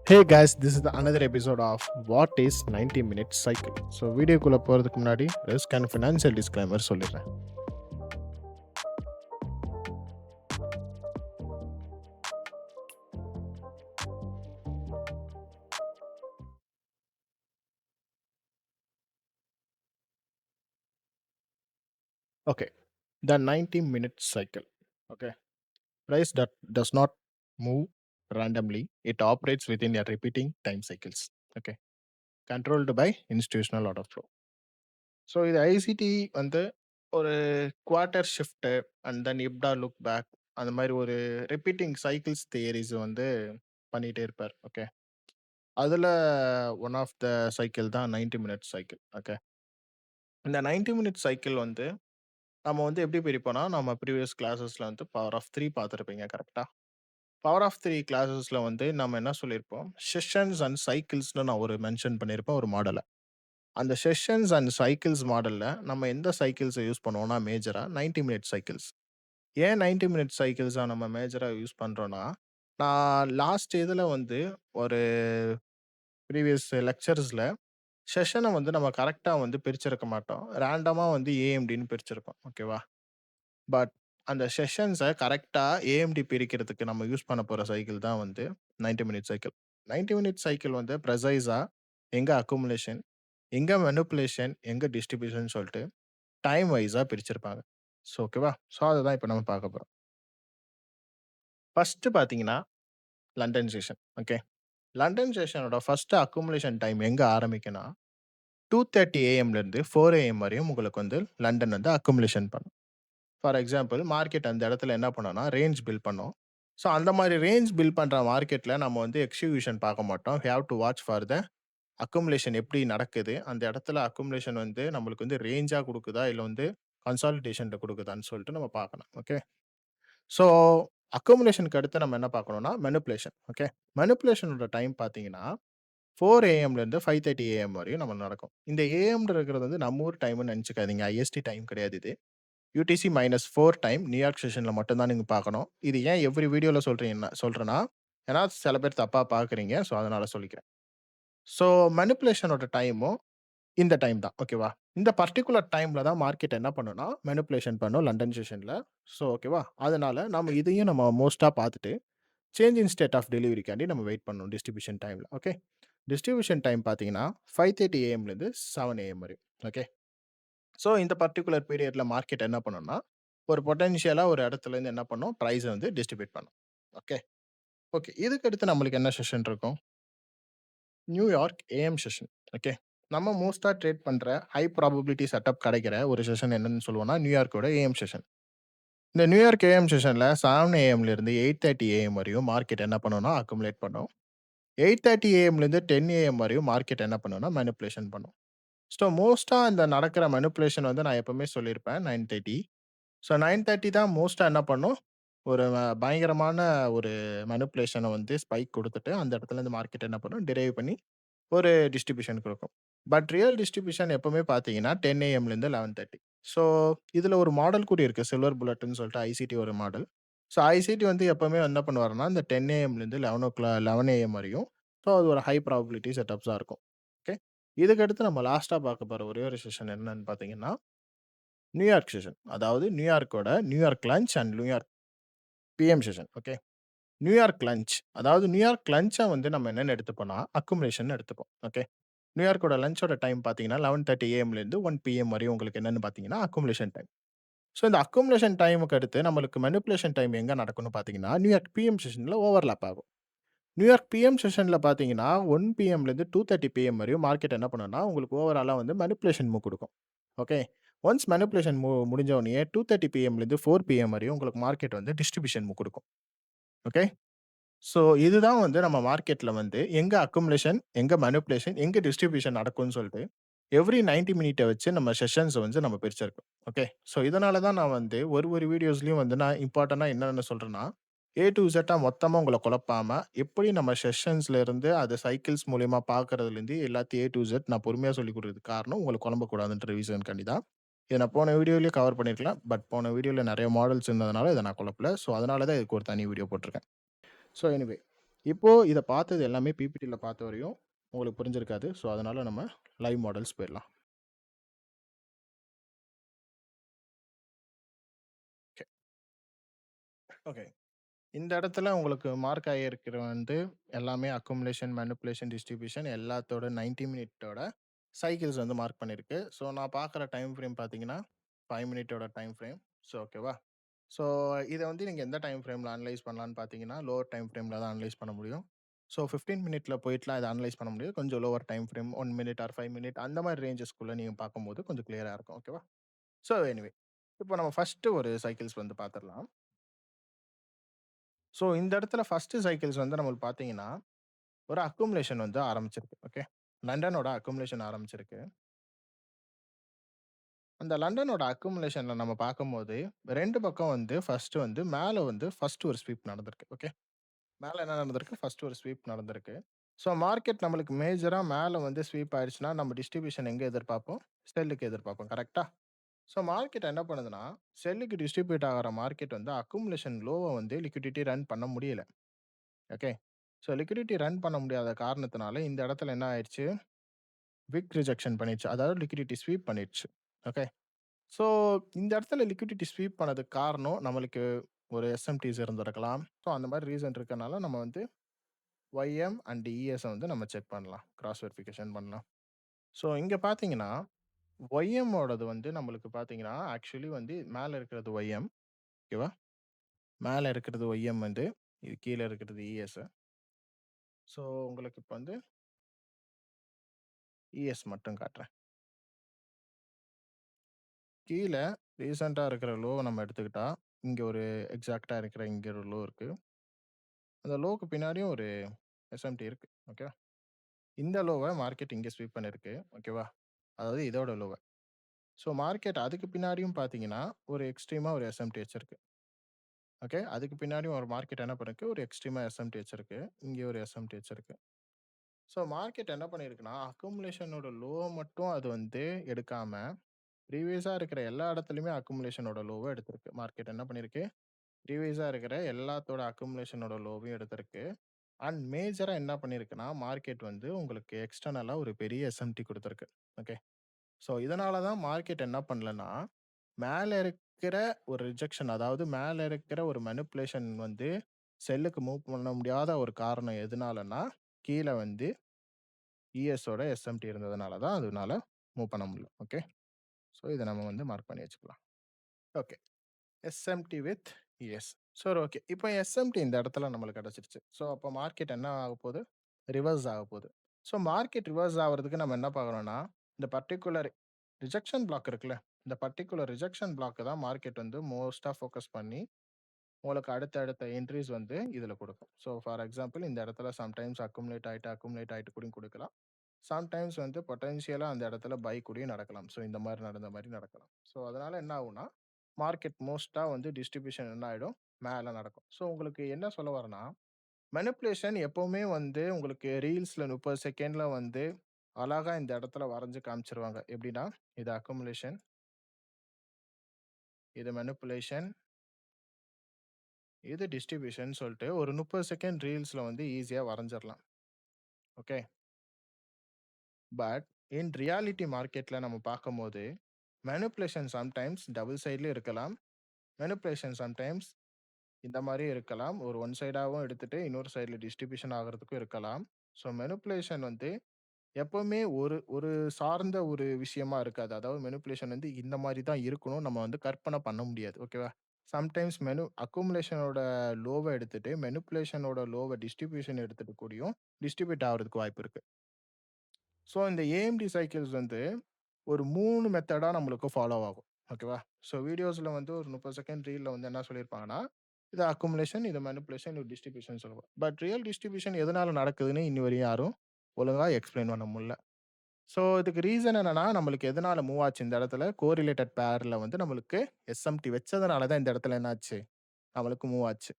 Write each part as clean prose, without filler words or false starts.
Hey guys, this is another episode of What is 90 Minutes Cycle. So வீடியோக்குள்ளே போகிறதுக்கு முன்னாடி risk and financial disclaimer சொல்லிடுறேன். Okay, the 90 minute cycle. Okay, price that does not move randomly, it operates within a repeating time cycles. Okay, controlled by institutional order flow. So இது ICT வந்து ஒரு quarter shift and then இப்டா look back அந்த மாதிரி ஒரு repeating cycles theories வந்து பண்ணிகிட்டே இருப்பார். ஓகே, அதில் ஒன் ஆஃப் த சைக்கிள் தான் 90 மினிட்ஸ் சைக்கிள். ஓகே, இந்த 90 மினிட்ஸ் சைக்கிள் வந்து நம்ம வந்து எப்படி பிரிப்போம்னா, நம்ம ப்ரீவியஸ் கிளாஸஸில் வந்து பவர் ஆஃப் த்ரீ பார்த்துருப்பீங்க கரெக்டாக. பவர் ஆஃப் த்ரீ கிளாஸஸில் வந்து நம்ம என்ன சொல்லியிருப்போம், செஷன்ஸ் அண்ட் சைக்கிள்ஸ்னு நான் ஒரு மென்ஷன் பண்ணியிருப்பேன் ஒரு மாடலை. அந்த செஷன்ஸ் அண்ட் சைக்கிள்ஸ் மாடலில் நம்ம எந்த சைக்கிள்ஸை யூஸ் பண்ணுவோம்னா மேஜராக 90 மினிட் சைக்கிள்ஸ். ஏன் 90 மினிட் சைக்கிள்ஸாக நம்ம மேஜராக யூஸ் பண்ணுறோன்னா, நான் லாஸ்ட் இதில் வந்து ஒரு ப்ரீவியஸ் லெக்சர்ஸில் செஷனை வந்து நம்ம கரெக்டாக வந்து பிரிச்சிருக்க மாட்டோம். ரேண்டமாக வந்து ஏஎம்டின்னு பிரிச்சிருக்கோம். ஓகேவா? பட் அந்த செஷன்ஸை கரெக்டாக ஏஎம்டி பிரிக்கிறதுக்கு நம்ம யூஸ் பண்ண போகிற சைக்கிள் தான் வந்து 90 மினிட் சைக்கிள். 90 மினிட் சைக்கிள் வந்து ப்ரெசைஸாக எங்கே அக்குமுலேஷன், எங்கே மெனிப்புலேஷன், எங்கே டிஸ்ட்ரிபியூஷன் சொல்லிட்டு டைம் வைஸாக பிரிச்சிருப்பாங்க. ஸோ ஓகேவா? ஸோ அதை தான் இப்போ நம்ம பார்க்க போகிறோம். ஃபஸ்ட்டு பார்த்தீங்கன்னா லண்டன் செஷன். ஓகே, லண்டன் செஷனோட ஃபஸ்ட்டு அக்குமுலேஷன் டைம் எங்கே ஆரம்பிக்குன்னா 2:30 ஏஎம்லேருந்து 4 ஏஎம் வரையும் உங்களுக்கு வந்து லண்டன் வந்து அக்குமுலேஷன் பண்ணும். ஃபார் எக்ஸாம்பிள் மார்க்கெட் அந்த இடத்துல என்ன பண்ணோம்னா ரேஞ்ச் பில்ட் பண்ணோம். ஸோ அந்த மாதிரி ரேஞ்ச் பில்ட் பண்ணுற மார்க்கெட்டில் நம்ம வந்து எக்ஸிகியூஷன் பார்க்க மாட்டோம். We have to watch for the accumulation எப்படி நடக்குது, அந்த இடத்துல அக்குமுலேஷன் வந்து நம்மளுக்கு வந்து ரேஞ்சாக கொடுக்குதா இல்லை வந்து கன்சாலிடேஷனில் கொடுக்குதான்னு சொல்லிட்டு நம்ம பார்க்கணும். ஓகே, ஸோ அக்குமுலேஷனுக்கு அடுத்து நம்ம என்ன பார்க்கணும்னா மெனிப்புலேஷன். ஓகே, மெனிப்புலேஷனோட டைம் பார்த்தீங்கன்னா 4 ஏஎம்லேருந்து 5:30 ஏஎம் வரையும் நம்ம நடக்கும். இந்த ஏஎம்ல இருக்கிறது வந்து நம்ம ஊர் டைம்னு நினச்சிக்காதீங்க. ஐஎஸ்டி டைம் கிடையாது இது. யூடிசி -4 டைம் நியூயார்க் செஷன்ல மட்டும் தான் நீங்க பார்க்கணும். இது ஏன் எவ்ரி வீடியோல சொல்றேன்னா, ஏன்னா சில பேர் தப்பா பார்க்குறீங்க. ஸோ அதனால சொல்லிக்கிறேன். ஸோ மேனிபுலேஷனோட டைமும் இந்த டைம் தான். ஓகேவா? இந்த பர்ட்டிகுலர் டைம்ல தான் மார்க்கெட் என்ன பண்ணும்னா, மேனிபுலேஷன் பண்ணும் லண்டன் செஷன்ல. ஸோ ஓகேவா? அதனால நம்ம இதையும் நம்ம மோஸ்ட்டா பார்த்துட்டு, சேஞ்ச் இன் ஸ்டேட் ஆஃப் டெலிவரிக்காண்டி நம்ம வெயிட் பண்ணணும் டிஸ்ட்ரிபியூஷன் டைம்ல. ஓகே. டிஸ்ட்ரிபியூஷன் டைம் பார்த்தீங்கன்னா, 5:30 ஏஎம்லேருந்து 7 ஏஎம் வரையும். ஓகே. ஸோ இந்த பர்ட்டிகுலர் பீரியட்ல மார்க்கெட் என்ன பண்ணும்னா, ஒரு பொட்டன்ஷியலா ஒரு இடத்துலேருந்து என்ன பண்ணும், பிரைஸ வந்து டிஸ்ட்ரிபியூட் பண்ணும். ஓகே. ஓகே. இதுக்கு அடுத்து நம்மளுக்கு என்ன செஷன் இருக்கும்? New York AM session. ஓகே. நம்ம மோஸ்ட்டா ட்ரேட் பண்ற ஹை ப்ராபபிலிட்டி செட்டப் கிடைக்கிற ஒரு செஷன் என்னன்னு சொல்லுவோம்னா, நியூயார்க்கோட ஏஎம் செஷன். இந்த நியூயார்க் ஏஎம் செஷன்ல 7 ஏஎம்லேருந்து 8:30 ஏஎம் வரையும் மார்க்கெட் என்ன பண்ணும்னா, அக்குமுலேட் பண்ணும். 8:30 ஏஎம்லேருந்து 10 ஏஎம் வரையும் மார்க்கெட் என்ன பண்ணும்னா, மேனிபுலேஷன் பண்ணும். ஸோ மோஸ்ட்டா இந்த நடக்கிற மேனிபுலேஷன் வந்து நான் எப்பவுமே சொல்லியிருப்பேன் 9:30. ஸோ 9:30 தான் மோஸ்ட்டா என்ன பண்ணும், ஒரு பயங்கரமான ஒரு மேனிபுலேஷன வந்து ஸ்பைக் குடுத்துட்டு, அந்த இடத்துலருந்து மார்க்கெட் என்ன பண்ணும், டிரைவ் பண்ணி ஒரு டிஸ்ட்ரிபியூஷன் குடுக்கும். பட் ரியல் டிஸ்ட்ரிபியூஷன் எப்பவுமே பார்த்தீங்கன்னா 10 ஏஎம்லேருந்து 11:30. ஸோ இதுல ஒரு மாடல் கூட இருக்கு. சில்வர் புல்லட்ன்னு சொல்லிட்டு ஐசிடி ஒரு மாடல். ஸோ ஐசிடி வந்து எப்பவுமே என்ன பண்ணுவாருன்னா, இந்த 10 ஏஎம்லேருந்து 11 ஏஎம் வரையும். ஸோ அது ஒரு ஹை ப்ராபபிலிட்டி செட்டப்ஸா இருக்கும். ஓகே. இதுக்கடுத்து நம்ம லாஸ்ட்டா பார்க்க போற ஒரே ஒரு செஷன் என்னன்னு பார்த்தீங்கன்னா, நியூயார்க் செஷன். அதாவது நியூயார்க்கோட New York lunch and New York PM session. Okay. New York lunch. அதாவது நியூயார்க் லஞ்ச வந்து நம்ம என்னன்னு எடுத்துப்போம்னா, அக்குமுலேஷன்னு எடுத்துப்போம். ஓகே. நியூயார்க்கோட லஞ்சோட டைம் பார்த்தீங்கன்னா, 11:30 ஏஎம்லேருந்து 1 பிஎம் வரையும் உங்களுக்கு என்னன்னு பார்த்தீங்கன்னா, அக்குமுலேஷன் டைம். ஸோ இந்த அக்குமுலேஷன் டைமுக்கு அடுத்து நம்மளுக்கு மேனிபுலேஷன் டைம் எங்க நடக்கும்னு பார்த்தீங்கன்னா, நியூயார்க் பிஎம் செஷன்ல ஓவர்லேப் ஆகும். நியூயார்க் பிஎம் செஷன்ல பார்த்தீங்கன்னா, 1 பிஎம்லேருந்து 2:30 பிஎம் வரையும் மார்க்கெட் என்ன பண்ணும்னா, உங்களுக்கு ஓவராலா வந்து மேனிபுலேஷன் மூவ் குடுக்கும். ஓகே. ஒன்ஸ் மேனிபுலேஷன் முடிஞ்ச உடனேயே 2:30 பிஎம்லேருந்து 4 பிஎம் வரையும் உங்களுக்கு மார்க்கெட் வந்து டிஸ்ட்ரிபியூஷன் மூவ் குடுக்கும். ஓகே. ஸோ இதுதான் வந்து நம்ம மார்க்கெட்ல வந்து எங்க அக்குமுலேஷன், எங்க மேனிபுலேஷன், எங்க டிஸ்ட்ரிபியூஷன் நடக்கும்னு சொல்லிட்டு எவ்ரி 90 மினிட்ட வச்சு நம்ம செஷன்ஸ வந்து நம்ம பிரிச்சிருக்கோம். ஓகே. ஸோ இதனால தான் நான் வந்து ஒரு வீடியோஸ்லயும் வந்து நான் இம்பார்ட்டன்ட்டா என்னென்ன சொல்றேன்னா, ஏ டூ இசட்டா மொத்தமா உங்கள குழப்பாம, எப்படி நம்ம செஷன்ஸ்ல இருந்து அது சைக்கிள்ஸ் மூலியமா பார்க்கறதுலேருந்து எல்லாத்தையும் ஏ டூ இசட் நான் பொறுமையா சொல்லிக் குடுக்குறதுக்கு காரணம், உங்கள குழம்பக்கூடாதுன்ற ரீசன்காண்டி தான். இத நான் போன வீடியோலயே கவர் பண்ணியிருக்கலாம். பட் போன வீடியோல நெறைய மாடல்ஸ் இருந்ததுனால இத நான் குழப்பல. ஸோ அதனால தான் இதுக்கு ஒரு தனி வீடியோ போட்டிருக்கேன். ஸோ எனிவே இப்போ இத பார்த்தது எல்லாமே பிபிடில பார்த்த வரையும் உங்களுக்கு புரிஞ்சிருக்காது. ஸோ, அதனால நம்ம லைவ் மாடல்ஸ் போயிரலாம். ஓகே. ஓகே. இந்த இடத்துல உங்களுக்கு மார்க் ஆகியிருக்கிற வந்து எல்லாமே அக்குமுலேஷன், மேனிபுலேஷன், டிஸ்ட்ரிபியூஷன் எல்லாத்தோட 90 மினிட்டோட சைக்கிள்ஸ் வந்து மார்க் பண்ணியிருக்கு. ஸோ, நான் பார்க்குற டைம் ஃப்ரேம் பார்த்தீங்கன்னா, 5 மினிட்டோட டைம் ஃப்ரேம். ஸோ, ஓகேவா? ஸோ, இத வந்து நீங்க எந்த டைம் ஃப்ரேம்ல அனலைஸ் பண்ணலான்னு பார்த்தீங்கன்னா, லோவர் டைம் ஃப்ரேம்ல தான் அனலைஸ் பண்ண முடியும். ஸோ, 15 மினிட்ல போயிட்டுலாம் இத அனலைஸ் பண்ண முடியாது. கொஞ்சம் lower time frame 1 minute R 5 minute அந்த மாரி ரேஞ்சஸ்க்குள்ள நீங்க பார்க்கும்போது கொஞ்சம் கிளியரா இருக்கும். ஓகேவா? ஸோ, எனிவே இப்போ நம்ம ஃபர்ஸ்ட்டு ஒரு சைக்கிள்ஸ் வந்து பார்த்துரலாம். ஸோ, இந்த இடத்துல ஃபர்ஸ்ட்டு சைக்கிள்ஸ் வந்து நம்மளுக்கு பார்த்தீங்கன்னா, ஒரு அக்குமுலேஷன் வந்து ஆரம்பிச்சிருக்கு. ஓகே. லண்டனோட அக்குமுலேஷன் ஆரம்பிச்சிருக்கு. அந்த லண்டனோட அக்குமுலேஷன்ல நம்ம பார்க்கும்போது 2 பக்கம் வந்து ஃபர்ஸ்ட்டு வந்து மேல வந்து ஃபர்ஸ்ட்டு ஒரு ஸ்வீப் நடந்திருக்கு. ஓகே. மேல என்ன நடந்திருக்கு? ஃபர்ஸ்ட்டு ஒரு ஸ்வீப் நடந்திருக்கு. ஸோ, மார்க்கெட் நம்மளுக்கு மேஜரா மேல வந்து ஸ்வீப் ஆயிடுச்சுன்னா, நம்ம டிஸ்ட்ரிபியூஷன் எங்க எதிர்பார்ப்போம்? செல்லுக்கு எதிர்பார்ப்போம். கரெக்ட்டா? ஸோ, மார்க்கெட் என்ன பண்ணுதுன்னா, செல்லுக்கு டிஸ்ட்ரிபியூட் ஆகுற மார்க்கெட் வந்து அக்குமுலேஷன் லோவ வந்து லிக்விடிட்டி ரன் பண்ண முடியல. ஓகே. ஸோ, லிக்விடிட்டி ரன் பண்ண முடியாத காரணத்தினால இந்த இடத்துல என்ன ஆயிடுச்சு? விக் ரிஜெக்ஷன் பண்ணிடுச்சு. அதாவது லிக்விடிட்டி ஸ்வீப் பண்ணிடுச்சு. ஓகே. ஸோ, இந்த இடத்துல லிக்விடிட்டி ஸ்வீப் பண்ணதுக்கு காரணம் நம்மளுக்கு ஒரு எஸ்எம்டிஸ் இருந்திருக்கலாம். ஸோ, அந்த மாரி ரீசன் இருக்கனால நம்ம வந்து ஒய்எம் அண்ட் இஎஸ வந்து நம்ம செக் பண்ணலாம். கிராஸ் வெரிஃபிகேஷன் பண்ணலாம். ஸோ, இங்க பார்த்தீங்கன்னா, ஒய்எம் ஓடது வந்து நம்மளுக்கு பார்த்தீங்கன்னா, ஆக்சுவலி வந்து மேல இருக்கிறது ஒய்எம். ஓகேவா? மேல இருக்கிறது ஒய்எம் வந்து, இது கீழ இருக்கிறது இஎஸ். ஸோ, உங்களுக்கு இப்ப வந்து இஎஸ் மட்டும் காட்டுறேன். கீழ ரீசென்ட்டா இருக்கிற லோவ நம்ம எடுத்துக்கிட்டா, இங்க ஒரு எக்ஸாக்ட்டா இருக்கிற இங்க ஒரு லோ இருக்கு. அந்த லோவுக்கு பின்னாடியும் ஒரு எஸ்எம்டி இருக்கு. ஓகே. இந்த லோவ மார்க்கெட் இங்க ஸ்வீப் பண்ணிருக்கு. ஓகேவா? அதாவது இதோட லோவ. ஸோ மார்க்கெட் அதுக்கு பின்னாடியும் பார்த்தீங்கன்னா, ஒரு எக்ஸ்ட்ரீமா ஒரு எஸ்எம்டி வச்சிருக்கு. ஓகே. அதுக்கு பின்னாடியும் ஒரு மார்க்கெட் என்ன பண்ணிருக்கு, ஒரு எக்ஸ்ட்ரீமா எஸ்எம்டி வச்சிருக்கு. இங்க ஒரு எஸ்எம்டி வச்சிருக்கு. ஸோ மார்க்கெட் என்ன பண்ணியிருக்குன்னா, அக்குமுலேஷனோட லோவ மட்டும் அது வந்து எடுக்காம, ப்ரீவியஸா இருக்கிற எல்லா இடத்துலயுமே அக்குமுலேஷனோட லோவ எடுத்திருக்கு. மார்க்கெட் என்ன பண்ணியிருக்கு, ப்ரீவியஸா இருக்கிற எல்லாத்தோட அக்குமுலேஷனோட லோவையும் எடுத்திருக்கு. அண்ட் மேஜரா என்ன பண்ணியிருக்குன்னா, மார்க்கெட் வந்து உங்களுக்கு எக்ஸ்டர்னலா ஒரு பெரிய எஸ்எம்டி குடுத்திருக்கு. ஓகே. ஸோ, இதனால தான் மார்க்கெட் என்ன பண்ணலன்னா, மேல இருக்கிற ஒரு ரிஜெக்ஷன் அதாவது மேல இருக்கிற ஒரு மேனிபுலேஷன் வந்து செல்லுக்கு மூவ் பண்ண முடியாத ஒரு காரணம் எதுனாலன்னா, கீழ வந்து இஎஸ் ஓட எஸ்எம்டி இருந்ததுனால தான் அதனால மூவ் பண்ண முடியல. ஓகே. ஸோ, இத நம்ம வந்து மார்க் பண்ணி வச்சுக்கலாம். ஓகே. SMT with S. சரி ஓகே. இப்போ எஸ்எம்டி இந்த இடத்துல நம்மளுக்கு கிடைச்சிருச்சு. ஸோ, அப்போ மார்க்கெட் என்ன ஆகப்போது? ரிவர்ஸ் ஆகப்போது. ஸோ, மார்க்கெட் ரிவர்ஸ் ஆவறதுக்கு நம்ம என்ன பார்க்கணும்னா, இந்த பர்ட்டிகுலர் ரிஜெக்ஷன் பிளாக் இருக்குல்ல, இந்த பர்ட்டிகுலர் ரிஜெக்ஷன் பிளாக்க தான் மார்க்கெட் வந்து மோஸ்ட்டா ஃபோக்கஸ் பண்ணி, உங்களுக்கு அடுத்த அடுத்த என்ட்ரீஸ் வந்து இதில குடுக்கும். ஸோ, ஃபார் எக்ஸாம்பிள் இந்த இடத்துல சம்டைம்ஸ் அக்குமுலேட் ஆயிட்டு கூடயும் குடுக்கலாம். சம்டைம்ஸ் வந்து பொட்டன்ஷியலா அந்த இடத்துல பை கூடயும் நடக்கலாம். ஸோ, இந்த மாரி நடந்த மாரி நடக்கலாம். ஸோ, அதனால என்ன ஆகும்னா, மார்க்கெட் மோஸ்ட்டா வந்து டிஸ்ட்ரிபியூஷன் என்ன ஆயிடும்? மேல நடக்கும். ஸோ, உங்களுக்கு என்ன சொல்ல வரேன்னா, மேனிபுலேஷன் எப்பவுமே வந்து உங்களுக்கு ரீல்ஸ்ல 30 செகண்ட்ல வந்து அழகா இந்த இடத்துல வரைஞ்சு காமிச்சுருவாங்க. எப்படின்னா, இது அக்குமுலேஷன், இது மேனிபுலேஷன், இது டிஸ்ட்ரிபியூஷன் சொல்ட்டு ஒரு 30 செகண்ட் ரீல்ஸ்ல வந்து ஈஸியா வரைஞ்சிரலாம். ஓகே. பட் இன் ரியாலிட்டி மார்க்கெட்ல நம்ம பார்க்கும்போது, மேனிபுலேஷன் சம்டைம்ஸ் டபுள் சைட்லயும் இருக்கலாம். மேனிபுலேஷன் சம்டைம்ஸ் இந்த மாரி இருக்கலாம். ஒரு ஒன் சைடாவும் எடுத்துட்டு இன்னொரு சைட்ல டிஸ்ட்ரிபியூஷன் ஆகுறதுக்கும் இருக்கலாம். ஸோ மேனிபுலேஷன் வந்து எப்பவுமே ஒரு ஒரு சார்ந்த ஒரு விஷயமா இருக்காது. அதாவது மேனிபுலேஷன் வந்து இந்த மாரி தான் இருக்கணும். நம்ம வந்து கற்பனை பண்ண முடியாது. ஓகேவா? சம்டைம்ஸ் அக்குமுலேஷனோட லோவ எடுத்துட்டு, மேனிபுலேஷனோட லோவ டிஸ்ட்ரிபியூஷன் எடுத்துட்டு கூடயும் டிஸ்ட்ரிபியூட் ஆகுறதுக்கு வாய்ப்பு இருக்கு. ஸோ இந்த ஏஎம்டி சைக்கிள்ஸ் வந்து ஒரு 3 மெத்தடா நம்மளுக்கு ஃபாலோ ஆகும். ஓகேவா? ஸோ வீடியோஸ்ல வந்து ஒரு 30 செகண்ட் ரீல்ல வந்து என்ன சொல்லியிருப்பாங்கன்னா, இது அக்குமுலேஷன், இது மேனிபுலேஷன், இது டிஸ்ட்ரிபியூஷன் சொல்லுவோம். பட் ரியல் டிஸ்ட்ரிபியூஷன் எதனால நடக்குதுன்னு இன்னி வரையும் யாரும் ஒழுங்கா எக்ஸ்பிளைன் பண்ண முடியல. ஸோ இதுக்கு ரீசன் என்னன்னா, நம்மளுக்கு எதனால மூவ் ஆச்சு இந்த இடத்துல கோரிலேட்டட் பேர்ல வந்து நம்மளுக்கு எஸ்எம்டி வச்சதுனால தான் இந்த இடத்துல என்னாச்சு? நம்மளுக்கு மூவ் ஆச்சு.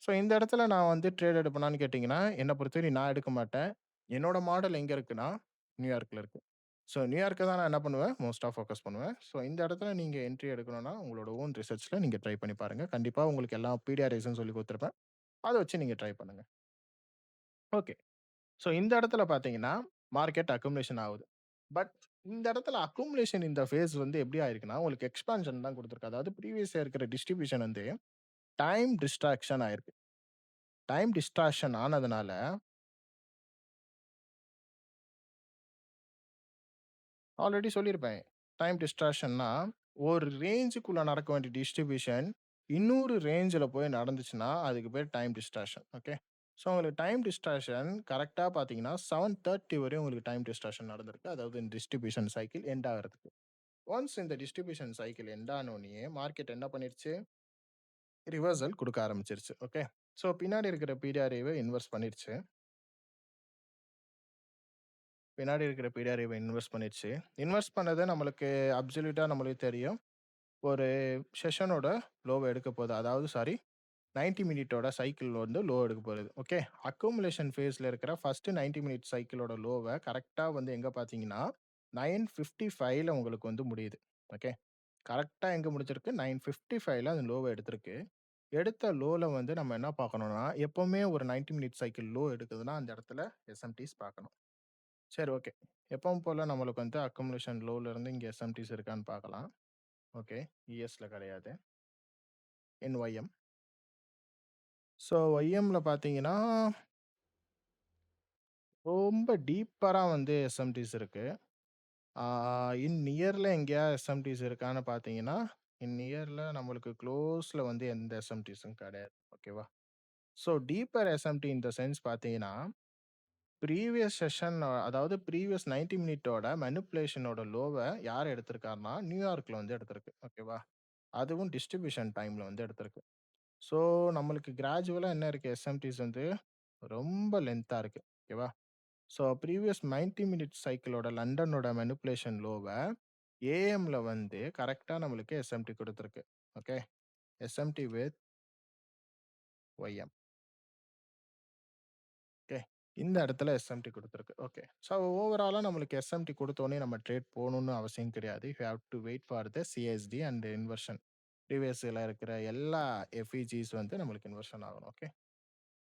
ஸோ இந்த இடத்துல நான் வந்து ட்ரேட் எடுப்பேனான்னு கேட்டீங்கன்னா, என்ன பொறுத்தவரையும் நான் எடுக்க மாட்டேன். என்னோட மாடல் எங்க இருக்குன்னா, நியூயார்க்ல இருக்கு. ஸோ நியூயார்க்க தான் நான் என்ன பண்ணுவேன், மோஸ்ட்டா ஃபோக்கஸ் பண்ணுவேன். ஸோ இந்த இடத்துல நீங்க என்ட்ரி எடுக்கணும்னா, உங்களோட ஓன் ரிசர்ச்ல நீங்க ட்ரை பண்ணி பாருங்க. கண்டிப்பா உங்களுக்கு எல்லா பிடிஆர்ஐஸும் சொல்லிக் குடுத்துருப்பேன். அத வச்சு நீங்க ட்ரை பண்ணுங்க. ஓகே. ஸோ இந்த இடத்துல பார்த்தீங்கன்னா, மார்க்கெட் அக்குமுலேஷன் ஆவுது. பட் இந்த இடத்துல அக்குமுலேஷன் இந்த ஃபேஸ் வந்து எப்படி ஆயிருக்குன்னா, உங்களுக்கு எக்ஸ்பான்ஷன் தான் குடுத்திருக்கு. அதாவது ப்ரீவியஸா இருக்கிற டிஸ்ட்ரிபியூஷன் வந்து டைம் டிஸ்ட்ராக்ஷன் ஆயிருக்கு. டைம் டிஸ்ட்ராக்ஷன் ஆனதுனால ஆல்ரெடி சொல்லியிருப்பேன். டைம் டிஸ்ட்ராக்ஷன்னா, ஒரு ரேஞ்சுக்குள்ள நடக்க வேண்டிய டிஸ்ட்ரிபியூஷன், இன்னொரு ரேஞ்சுல போய் நடந்துச்சுன்னா, அதுக்கு பேர் டைம் டிஸ்ட்ராக்ஷன். ஓகே. ஸோ, உங்களுக்கு டைம் டிஸ்ட்ராக்ஷன் கரெக்ட்டா பார்த்தீங்கன்னா, 7:30 வரையும் உங்களுக்கு டைம் டிஸ்ட்ராக்ஷன் நடந்திருக்கு. அதாவது இந்த டிஸ்ட்ரிபியூஷன் சைக்கிள் எண்ட் ஆகுறதுக்கு. ஒன்ஸ் இந்த டிஸ்ட்ரிபியூஷன் சைக்கிள் எண்ட் ஆனோனயே, மார்க்கெட் என்ன பண்ணிருச்சு? ரிவர்சல் குடுக்க ஆரம்பிச்சுருச்சு. ஓகே. ஸோ, பின்னாடி இருக்கிற பீரியாடிவ இன்வெர்ஸ் பண்ணிருச்சு. பின்னாடி இருக்கிற பீரியாடிவ இன்வெர்ஸ் பண்ணிருச்சு. இன்வெர்ஸ் பண்ணது நம்மளுக்கு அப்சல்யூட்டா நம்மளுக்கு தெரியும். ஒரு செஷனோட லோவ எடுக்க போது. அதாவது சாரி 90 மினிட்டோட சைக்கிள் வந்து லோ எடுக்க போகுது. ஓகே. அக்குமுலேஷன் ஃபேஸ்ல இருக்கிற ஃபர்ஸ்ட் 90 மினிட் சைக்கிளோட லோவ கரெக்ட்டா வந்து எங்க பார்த்தீங்கன்னா, 9:55ல உங்களுக்கு வந்து முடியுது. ஓகே. கரெக்ட்டா எங்க முடிச்சிருக்கு? 9:55ல அந்த லோவ எடுத்திருக்கு. எடுத்த லோல வந்து நம்ம என்ன பார்க்கணும்னா, எப்பவுமே ஒரு 90 மினிட் சைக்கிள் லோ எடுக்குதுன்னா, அந்த இடத்துல எஸ்எம்டிஸ் பார்க்கணும். சரி ஓகே. எப்பவும் போல நம்மளுக்கு வந்து அக்குமுலேஷன் லோல இருந்து இங்க எஸ்எம்டிஸ் இருக்கான்னு பார்க்கலாம். ஓகே. இஎஸ்ல கிடையாது. இன் ஒய்எம். ஸோ ஒய்எம்ல பார்த்தீங்கன்னா, ரொம்ப டீப்பரா வந்து எஸ்எம்டிஸ் இருக்கு. ஆ இன் நியர்ல எங்கேயாவது எஸ்எம்டிஸ் இருக்கான்னு பார்த்தீங்கன்னா, இன் நியர்ல நம்மளுக்கு க்ளோஸ்ல வந்து எந்த எஸ்எம்டிஸும் கிடையாது. ஓகேவா? So deeper SMT in the sense பார்த்தீங்கன்னா, ப்ரீவியஸ் செஷன் அதாவது ப்ரீவியஸ் 90 மினிட்டோட மேனிபுலேஷனோட லோவ யார் எடுத்திருக்காருன்னா, நியூயார்க்ல வந்து எடுத்திருக்கு. ஓகேவா? அதுவும் டிஸ்ட்ரிபியூஷன் டைம்ல வந்து எடுத்திருக்கு. ஸோ நம்மளுக்கு கிராஜுவலா என்ன இருக்கு எஸ்எம்டிஸ் வந்து ரொம்ப லென்த்தா இருக்கு. ஓகேவா? ஸோ ப்ரீவியஸ் 90 மினிட்ஸ் சைக்கிளோட லண்டனோட மேனிபுலேஷன் லோவ ஏஎம்ல வந்து கரெக்ட்டா நம்மளுக்கு எஸ்எம்டி குடுத்திருக்கு. Okay. SMT with YM. Okay. இந்த இடத்துல எஸ்எம்டி குடுத்திருக்கு. ஓகே. ஸோ ஓவராலா நம்மளுக்கு எஸ்எம்டி குடுத்தோனே நம்ம ட்ரேட் போணும்னு அவசியம் கிடையாது. You have to wait for the CST and inversion. ப்ரீவியஸ்ல இருக்கிற எல்லா எஃப்இஜிஸ் வந்து நம்மளுக்கு இன்வெர்ஷன் ஆகணும். ஓகே.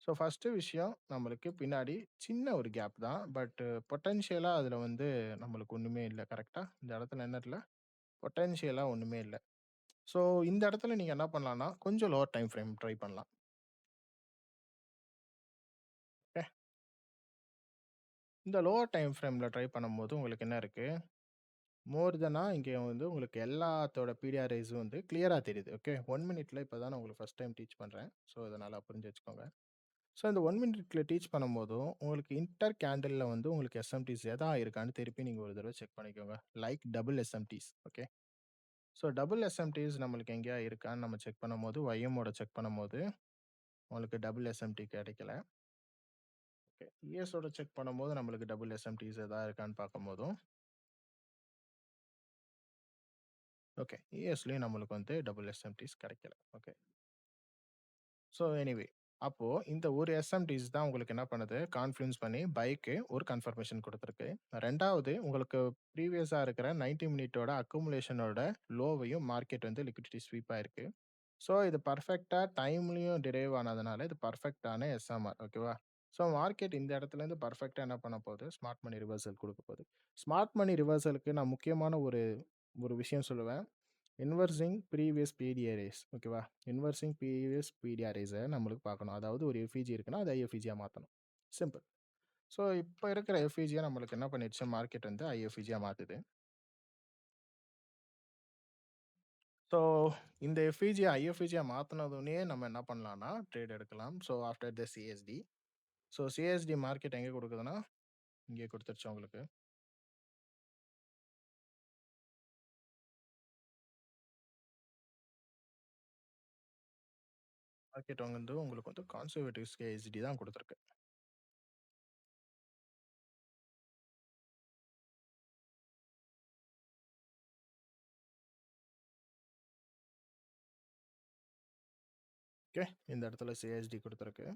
ஸோ ஃபர்ஸ்ட்டு விஷயம் நம்மளுக்கு பின்னாடி சின்ன ஒரு கேப் தான். பட் பொட்டன்ஷியலா அதில வந்து நம்மளுக்கு ஒண்ணுமே இல்ல. கரெக்ட்டா? இந்த இடத்துல என்ன இல்ல? பொட்டன்ஷியலா ஒண்ணுமே இல்ல. ஸோ இந்த இடத்துல நீங்க என்ன பண்ணலாம்னா, கொஞ்சம் லோவர் டைம் ஃப்ரேம் ட்ரை பண்ணலாம். ஓகே. இந்த லோவர் டைம் ஃப்ரேம்ல ட்ரை பண்ணும்போது உங்களுக்கு என்ன இருக்கு? மோர் தெனா இங்க வந்து உங்களுக்கு எல்லாத்தோட பிடிஆர்ஐஸும் வந்து கிளியரா தெரியுது. ஓகே. 1 மினிட்ல இப்ப தான் நான் உங்களுக்கு ஃபர்ஸ்ட் டைம் டீச் பண்றேன். ஸோ இத நல்லா புரிஞ்சு வச்சுக்கோங்க. ஸோ இந்த 1 மினிட்ல டீச் பண்ணும்போதும், உங்களுக்கு இன்டர் கேண்டில்ல வந்து உங்களுக்கு எஸ்எம்டிஸ் எதா இருக்கான்னு திருப்பி நீங்க ஒரு தடவ செக் பண்ணிக்கோங்க. Like double SMTs. Okay. So double SMTs நம்மளுக்கு எங்கேயா இருக்கான்னு நம்ம செக் பண்ணும்போது, ஒய்எம்மோட செக் பண்ணும்போது, உங்களுக்கு டபுள் எஸ்எம்டி கிடைக்கல. ஓகே. இஎஸோட செக் பண்ணும்போது நம்மளுக்கு டபுள் எஸ்எம்டிஸ் எதா இருக்கான்னு பார்க்கும்போதும், ஓகே. இஎஸ்லயும் நம்மளுக்கு வந்து டபுள் எஸ்எம்டிஸ் கிடைக்கல. ஓகே. ஸோ எனிவே, அப்போ இந்த ஒரு எஸ்எம்டிஸ் தான் உங்களுக்கு என்ன பண்ணுது, கான்ஃப்ளூயன்ஸ் பண்ணி பைக்கு ஒரு கன்ஃபர்மேஷன் குடுத்திருக்கு. 2வது உங்களுக்கு ப்ரீவியஸா இருக்கிற 90 மினிட்டோட அக்குமுலேஷனோட லோவையும் மார்க்கெட் வந்து லிக்விடிட்டி ஸ்வீப் ஆயிருக்கு. ஸோ இது பெர்ஃபெக்ட்டா டைம்லயும் டிரைவ் ஆனதுனால, இது பெர்ஃபெக்ட்டான எஸ்எம்ஆர். ஓகேவா? ஸோ மார்க்கெட் இந்த இடத்துலேருந்து பெர்ஃபெக்ட்டா என்ன பண்ண போகுது, ஸ்மார்ட் மணி ரிவர்சல் குடுக்க போகுது. ஸ்மார்ட் மணி ரிவர்சலுக்கு நான் முக்கியமான ஒரு ஒரு விஷயம் சொல்லுவேன். இன்வெர்சிங் ப்ரீவியஸ் பிடிஆர்ஏஸ் ஓகேவா? இன்வெர்சிங் ப்ரீவியஸ் பிடிஆர்ஏஸ நம்மளுக்கு பார்க்கணும். அதாவது ஒரு எஃப்இஜி இருக்குன்னா, அத ஐஎஃப்இஜியா மாத்தணும். சிம்பிள். ஸோ இப்ப இருக்கிற எஃப்இஜிய நம்மளுக்கு என்ன பண்ணிருச்சு, மார்க்கெட் வந்து ஐஎஃப்இஜியா மாத்துது. ஸோ இந்த எஃப்இஜிய ஐஎஃப்இஜியா மாத்துனதுனயே நம்ம என்ன பண்ணலாம்னா, ட்ரேட் எடுக்கலாம். So after the CST. So CST market எங்க குடுக்குதுன்னா, இங்கே குடுத்துருச்சு உங்களுக்கு. மார்க்கெட் வந்து உங்களுக்கு வந்து கான்சர்வேட்டிவ் சிஎஸ்டி தான் குடுத்துருக்கு. ஓகே. இந்த இடத்துல சிஎஸ்டி குடுத்துருக்கு.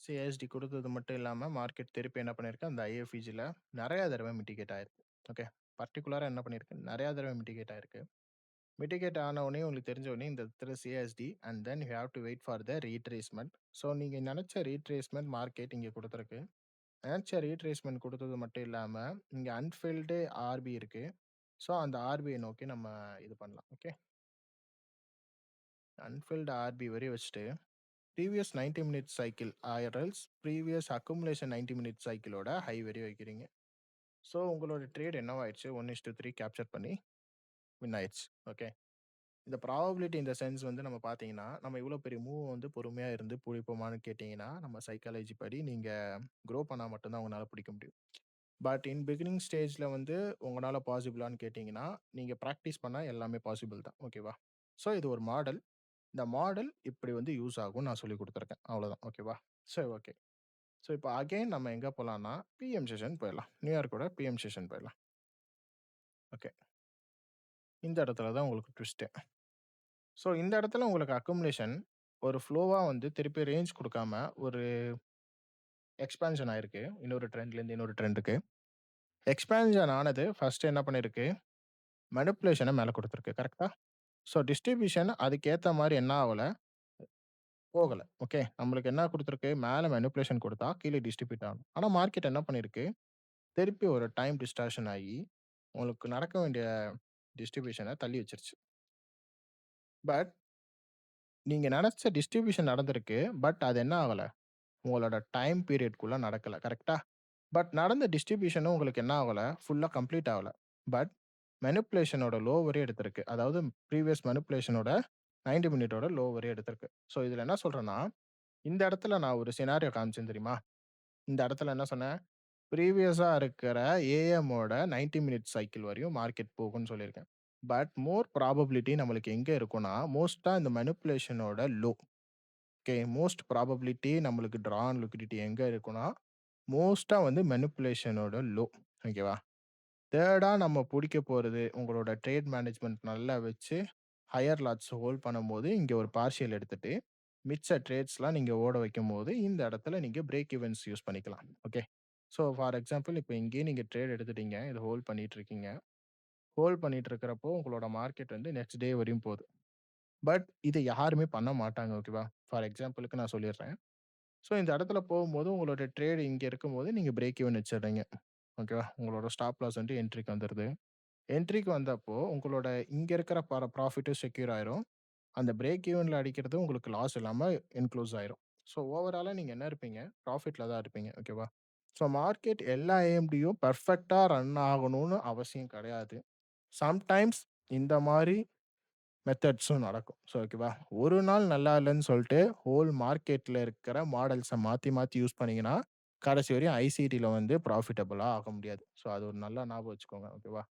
சிஎஸ்டி குடுத்தது மட்டும் இல்லாம, மார்க்கெட் திருப்பி என்ன பண்ணியிருக்கு, அந்த ஐஎஃப்இஜில நெறைய தடவ மிட்டிகேட் ஆயிருக்கு. ஓகே. பர்ட்டிகுலரா என்ன பண்ணியிருக்கு, நெறைய தடவ மிட்டிகேட் ஆயிருக்கு. மிட்டிகேட் ஆன உடனே உங்களுக்கு தெரிஞ்ச உடனே இந்த இடத்துல CST and then you have to wait for the retracement. So நீங்க நெனச்ச ரீட்ரேஸ்மென்ட் மார்க்கெட் இங்க குடுத்திருக்கு. நெனச்ச ரீட்ரேஸ்மென்ட் குடுத்தது மட்டும் இல்லாம, இங்க அன்ஃபில்டு ஆர்பி இருக்கு. ஸோ அந்த ஆர்பிய நோக்கி நம்ம இது பண்ணலாம். ஓகே. அன்ஃபில்டு ஆர்பி வரையும் வச்சுட்டு, previous 90 minutes cycle or previous accumulation 90 minutes சைக்கிளோட ஹை வரையும் வைக்கிறீங்க. ஸோ உங்களோட ட்ரேட் என்னவாயிடுச்சு 1:3 கேப்சர் பண்ணி வின் ஆயிருச்சு. ஓகே. இந்த ப்ராபபிலிட்டி இன் த சென்ஸ் வந்து நம்ம பார்த்தீங்கன்னா, நம்ம இவ்வளோ பெரிய மூவ் வந்து பொறுமையா இருந்து புடிப்போமான்னு கேட்டீங்கன்னா, நம்ம சைக்காலஜி படி நீங்க குரோ பண்ணா மட்டும் தான் உங்கனால பிடிக்க முடியும். பட் இன் பிகினிங் ஸ்டேஜ்ல வந்து உங்கனால பாசிபிளான்னு கேட்டீங்கன்னா, நீங்க பிராக்டிஸ் பண்ணா எல்லாமே பாசிபிள் தான். ஓகேவா? ஸோ இது ஒரு மாடல். இந்த மாடல் இப்படி வந்து யூஸ் ஆகும்னு நான் சொல்லிக் குடுத்துருக்கேன். அவ்வளோதான். ஓகேவா? சரி ஓகே. ஸோ இப்போ அகைன் நம்ம எங்க போலாம்னா, பிஎம் செஷன் போயிடலாம். நியூயார்க்கோட பிஎம் செஷன் போயிடலாம். ஓகே. இந்த இடத்துல தான் உங்களுக்கு ட்விஸ்ட்டே. ஸோ இந்த இடத்துல உங்களுக்கு அக்குமுலேஷன் ஒரு ஃப்ளோவா வந்து திருப்பி ரேஞ்ச் குடுக்காம, ஒரு எக்ஸ்பான்ஷன் ஆயிருக்கு. இன்னொரு ட்ரெண்ட்லேருந்து இன்னொரு ட்ரெண்டுக்கு. எக்ஸ்பான்ஷன் ஆனது ஃபர்ஸ்ட் என்ன பண்ணிருக்கு? மேனிபுலேஷன மேல குடுத்துருக்கு. கரெக்ட்டா? ஸோ டிஸ்ட்ரிபியூஷன் அதுக்கேத்த மாரி என்ன ஆவல? போகல. ஓகே. நம்மளுக்கு என்ன குடுத்துருக்கு? மேல மேனிபுலேஷன் குடுத்தா, கீழ டிஸ்ட்ரிபியூட் ஆகணும். ஆனா மார்க்கெட் என்ன பண்ணிருக்கு? திருப்பி ஒரு டைம் டிஸ்டார்ஷன் ஆயி, உங்களுக்கு நடக்க வேண்டிய டிஸ்ட்ரிபியூஷன தள்ளி வச்சுருச்சு. பட் நீங்க நெனச்ச டிஸ்ட்ரிபியூஷன் நடந்திருக்கு. பட் அது என்ன ஆகல? உங்களோட டைம் பீரியட்குள்ள நடக்கல. கரெக்ட்டா? பட் நடந்த டிஸ்ட்ரிபியூஷனும் உங்களுக்கு என்ன ஆகல? ஃபுல்லா கம்ப்ளீட் ஆகல. பட் மேனிபுலேஷனோட லோ வரையும் எடுத்திருக்கு. அதாவது ப்ரீவியஸ் மேனிபுலேஷனோட 90 மினிட்டோட லோ வரையும் எடுத்திருக்கு. ஸோ இதுல என்ன சொல்றேன்னா, இந்த இடத்துல நான் ஒரு சினாரியோ காமிச்சேன் தெரியுமா? இந்த இடத்துல என்ன சொன்னேன்? ப்ரீவியஸா இருக்கிற ஏஎம்மோட 90 மினிட்ஸ் சைக்கிள் வரையும் மார்க்கெட் போகும்ன்னு சொல்லியிருக்கேன். பட் மோர் ப்ராபபிலிட்டி நம்மளுக்கு எங்க இருக்கும்னா, மோஸ்ட்டா இந்த மேனிபுலேஷனோட லோ. ஓகே. மோஸ்ட் ப்ராபபிலிட்டி நம்மளுக்கு ட்ரா ஆன் லிக்விடிட்டி எங்க இருக்கும்னா, மோஸ்ட்டா வந்து மேனிபுலேஷனோட லோ. ஓகேவா? 3ஆ நம்ம புடிக்க போறது, உங்களோட ட்ரேட் மேனேஜ்மென்ட் நல்லா வச்சு, ஹையர் லாட்ஸ் ஹோல்ட் பண்ணும்போது, இங்க ஒரு பார்ஷியல் எடுத்துட்டு, மிச்ச ட்ரேட்ஸ்லாம் நீங்க ஓட வைக்கும்போது, இந்த இடத்துல நீங்க பிரேக் ஈவன்ஸ் யூஸ் பண்ணிக்கலாம். ஓகே. ஸோ ஃபார் எக்ஸாம்பிள் இப்ப இங்கேயே நீங்க ட்ரேட் எடுத்துட்டீங்க. இத ஹோல்ட் பண்ணிட்டு இருக்கீங்க. ஹோல்ட் பண்ணிட்டு இருக்கிறப்போ, உங்களோட மார்க்கெட் வந்து நெக்ஸ்ட் டே வரையும் போகுது. பட் இத யாருமே பண்ண மாட்டாங்க. ஓகேவா? ஃபார் எக்ஸாம்பிள்க்கு நான் சொல்லிடுறேன். ஸோ இந்த இடத்துல போகும்போது, உங்களோட ட்ரேட் இங்க இருக்கும்போது, நீங்க பிரேக் ஈவன் வச்சுடுறீங்க. ஓகேவா? உங்களோட ஸ்டாப் லாஸ் வந்து என்ட்ரிக்கு வந்துருது. என்ட்ரிக்கு வந்தப்போ, உங்களோட இங்க இருக்கிற ப்ராஃபிட்டும் செக்யூர் ஆயிரும். அந்த பிரேக் ஈவன்ல அடிக்கிறது உங்களுக்கு லாஸ் இல்லாம என்க்ளோஸ் ஆயிரும். ஸோ ஓவராலா நீங்க என்ன இருப்பீங்க? ப்ராஃபிட்ல தான் இருப்பீங்க. ஓகேவா? ஸோ மார்க்கெட் எல்லா ஏஎம்டியும் பெர்ஃபெக்ட்டா ரன் ஆகணும்னு அவசியம் கிடையாது. சம்டைம்ஸ் இந்த மாரி மெத்தட்ஸும் நடக்கும். ஸோ ஓகேவா? ஒரு நாள் நல்லா இல்லன்னு சொல்ட்டு, ஹோல் மார்க்கெட்ல இருக்கிற மாடல்ஸ மாத்தி, மாத்தி யூஸ் பண்ணீங்கன்னா, கடைசி வரையும் ஐசிடில வந்து ப்ராஃபிட்டபிளா ஆக முடியாது. ஸோ அது ஒரு நல்லா ஞாபகம் வச்சுக்கோங்க. ஓகேவா?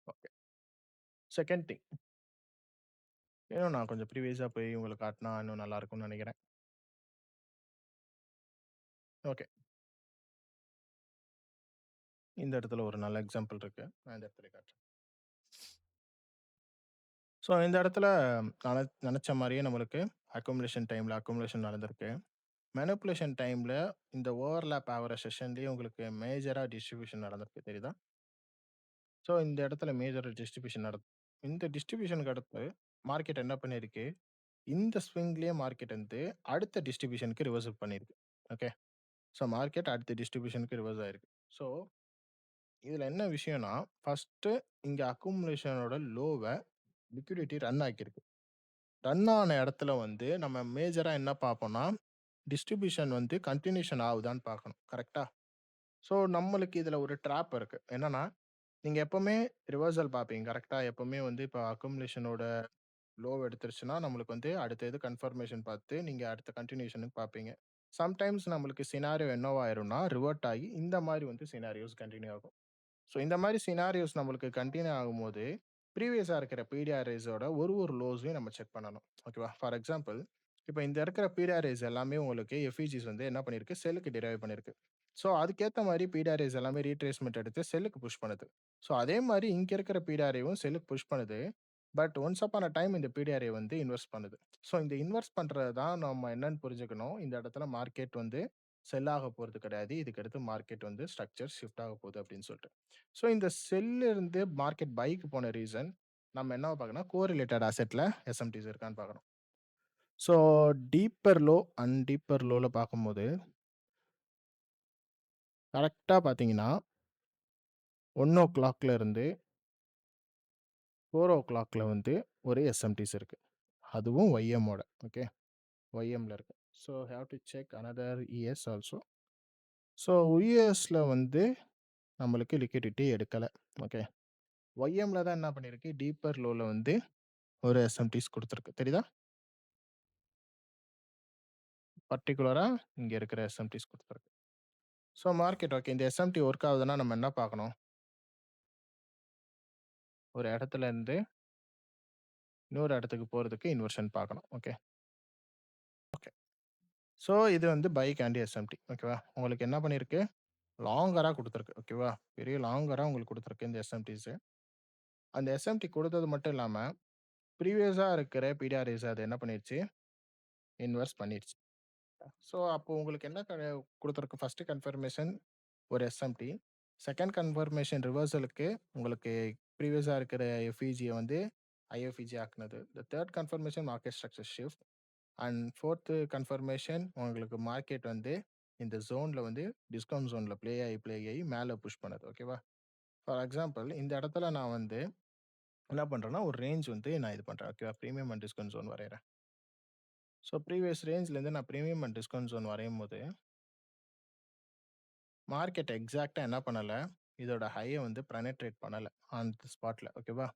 ஓகே. Second thing. இன்னும் நான் கொஞ்சம் ப்ரீவியஸா போய் உங்களுக்கு காட்டுனா இன்னும் நல்லா இருக்கும்னு நெனைக்கிறேன். ஓகே. இந்த இடத்துல ஒரு நல்ல எக்ஸாம்பிள் இருக்கு. நான் இந்த இடத்துல காட்டுறேன். ஸோ இந்த இடத்துல நெனச்ச மாரியே நம்மளுக்கு அக்குமுலேஷன் நடந்திருக்கு. மேனிபுலேஷன் டைம்ல இந்த ஓவர்லேப் ஆகுற செஷன்லயே உங்களுக்கு மேஜரா டிஸ்ட்ரிபியூஷன் நடந்திருக்கு. தெரியுதா? ஸோ இந்த இடத்துல மேஜர் டிஸ்ட்ரிபியூஷன் இந்த டிஸ்ட்ரிபியூஷனுக்கு அடுத்து மார்க்கெட் என்ன பண்ணியிருக்கு? இந்த ஸ்விங்லயே மார்க்கெட் வந்து அடுத்த டிஸ்ட்ரிபியூஷனுக்கு ரிவர்சல் பண்ணியிருக்கு. ஓகே. ஸோ மார்க்கெட் அடுத்த டிஸ்ட்ரிபியூஷனுக்கு ரிவர்ஸ் ஆயிருக்கு. ஸோ இதுல என்ன விஷயம்னா, ஃபர்ஸ்ட்டு இங்க அக்குமுலேஷனோட லோவ லிக்விடிட்டி ரன் ஆக்கியிருக்கு. ரன் ஆன இடத்துல வந்து நம்ம மேஜரா என்ன பார்ப்போம்னா, டிஸ்ட்ரிபியூஷன் வந்து கன்டினியூஷன் ஆகுதான்னு பார்க்கணும். கரெக்ட்டா? ஸோ நம்மளுக்கு இதுல ஒரு ட்ராப் இருக்கு. என்னன்னா, நீங்க எப்பவுமே ரிவர்சல் பார்ப்பீங்க. கரெக்ட்டா? எப்பவுமே வந்து இப்ப அக்குமுலேஷனோட லோவ் எடுத்துருச்சுன்னா, நம்மளுக்கு வந்து அடுத்த இது கன்ஃபர்மேஷன் பார்த்து, நீங்க அடுத்த கன்டினியூஷன்க்கு பார்ப்பீங்க. சம்டைம்ஸ் நம்மளுக்கு சினாரியோ என்னவாயிரும்னா, ரிவர்ட் ஆகி இந்த மாரி வந்து சினாரியோஸ் கன்டின்யூ ஆகும். ஸோ இந்த மாரி சினாரியோஸ் நம்மளுக்கு கன்டின்யூ ஆகும்போது, ப்ரீவியஸா இருக்கிற பிடிஆர்ஐஸோட ஒரு லோஸையும் நம்ம செக் பண்ணணும். ஓகேவா? ஃபார் எக்ஸாம்பிள், இப்ப இந்த இருக்கிற பிடிஆர்ஐஸ் எல்லாமே உங்களுக்கு எஃப்இஜிஸ் வந்து என்ன பண்ணியிருக்கு? செல்லுக்கு டிரைவ் பண்ணியிருக்கு. ஸோ அதுக்கேத்த மாரி பிடிஆர்ஐஸ் எல்லாமே ரீட்ரேஸ்மென்ட் எடுத்து செல்லுக்கு புஷ் பண்ணுது. ஸோ அதே மாரி இங்க இருக்கிற பிடிஆர்ஐயும் செல்லுக்கு புஷ் பண்ணுது. But once upon a time இந்த பிடிஆர்ஐ வந்து இன்வெஸ்ட் பண்ணுது. ஸோ இந்த இன்வெஸ்ட் பண்றது தான் நம்ம என்னன்னு புரிஞ்சுக்கணும். இந்த இடத்துல மார்க்கெட் வந்து செல் ஆக போறது கிடையாது. இதுக்கு அடுத்து மார்க்கெட் வந்து ஸ்ட்ரக்சர் ஷிஃப்ட் ஆக போகுது அப்படின்னு சொல்லிட்டு. ஸோ இந்த செல்ல இருந்து மார்க்கெட் பைக்கு போன ரீசன், நம்ம என்னவா பார்க்கணும்னா, கோரிலேட்டட் அசெட்ல எஸ்எம்டிஸ் இருக்கான்னு பார்க்கணும். So deeper low and deeper லோல பார்க்கும்போது, கரெக்ட்டா பார்த்தீங்கன்னா, 1:00 இருந்து 4:00 வந்து ஒரு எஸ்எம்டிஸ் இருக்கு. அதுவும் ஒய்எம்மோட. ஓகே. ஒய்எம்ல இருக்கு. So have to check another ES also. So யுஎஸ்ல வந்து நம்மளுக்கு லிக்விடிட்டி எடுக்கல. ஓகே. ஒய்எம்ல தான் என்ன பண்ணியிருக்கு, டீப்பர் லோல வந்து ஒரு எஸ்எம்டிஸ் குடுத்துருக்கு. தெரியுதா? பர்ட்டிகுலரா இங்க இருக்கிற எஸ்எம்டிஸ் குடுத்துருக்கு. So market okay. இந்த எஸ்எம்டி ஒர்க் ஆகுதுன்னா நம்ம என்ன பார்க்கணும்? ஒரு இடத்துல இருந்து இன்னொரு இடத்துக்கு போறதுக்கு இன்வெர்ஷன் பார்க்கணும். ஓகே. ஓகே. ஸோ இது வந்து பை கேண்டி எஸ்எம்டி. ஓகேவா? உங்களுக்கு என்ன பண்ணியிருக்கு? லாங்கரா குடுத்துருக்கு. ஓகேவா? பெரிய லாங்கரா உங்களுக்கு குடுத்துருக்கு இந்த எஸ்எம்டிஸ். அந்த எஸ்எம்டி குடுத்தது மட்டும் இல்லாம, ப்ரீவியஸா இருக்கிற பிடிஆர்எஸ் அது என்ன பண்ணிருச்சு? இன்வெர்ஸ் பண்ணிருச்சு. ஸோ அப்போ உங்களுக்கு என்ன குடுத்துருக்கு? ஃபர்ஸ்ட் கன்ஃபர்மேஷன் ஒரு எஸ்எம்டி. செகண்ட் கன்ஃபர்மேஷன் ரிவர்சலுக்கு உங்களுக்கு ப்ரீவியஸா இருக்கிற எஃப்இஜிய வந்து ஐஎஃப்இஜி ஆக்குனது. The third confirmation market structure shift. And fourth confirmation உங்களுக்கு மார்க்கெட் வந்து இந்த ஜோன்ல வந்து டிஸ்கவுண்ட் ஜோன்ல ப்ளே ஆகி மேல புஷ் பண்ணுது. ஓகேவா? ஃபார் எக்ஸாம்பிள் இந்த இடத்துல நான் வந்து என்ன பண்றேன்னா, ஒரு ரேஞ்ச் வந்து நான் இது பண்றேன். ஓகேவா? பிரீமியம் அண்ட் டிஸ்கவுண்ட் ஜோன் வரையறேன். ஸோ ப்ரீவியஸ் ரேஞ்ச்லேருந்து நான் பிரீமியம் அண்ட் டிஸ்கவுண்ட் ஜோன் வரையும்போது, மார்க்கெட் எக்ஸாக்ட்டா என்ன பண்ணல, இதோட ஹைய வந்து பெனட்ரேட் பண்ணல. ஆன் தி ஸ்பாட்ல. ஓகேவா?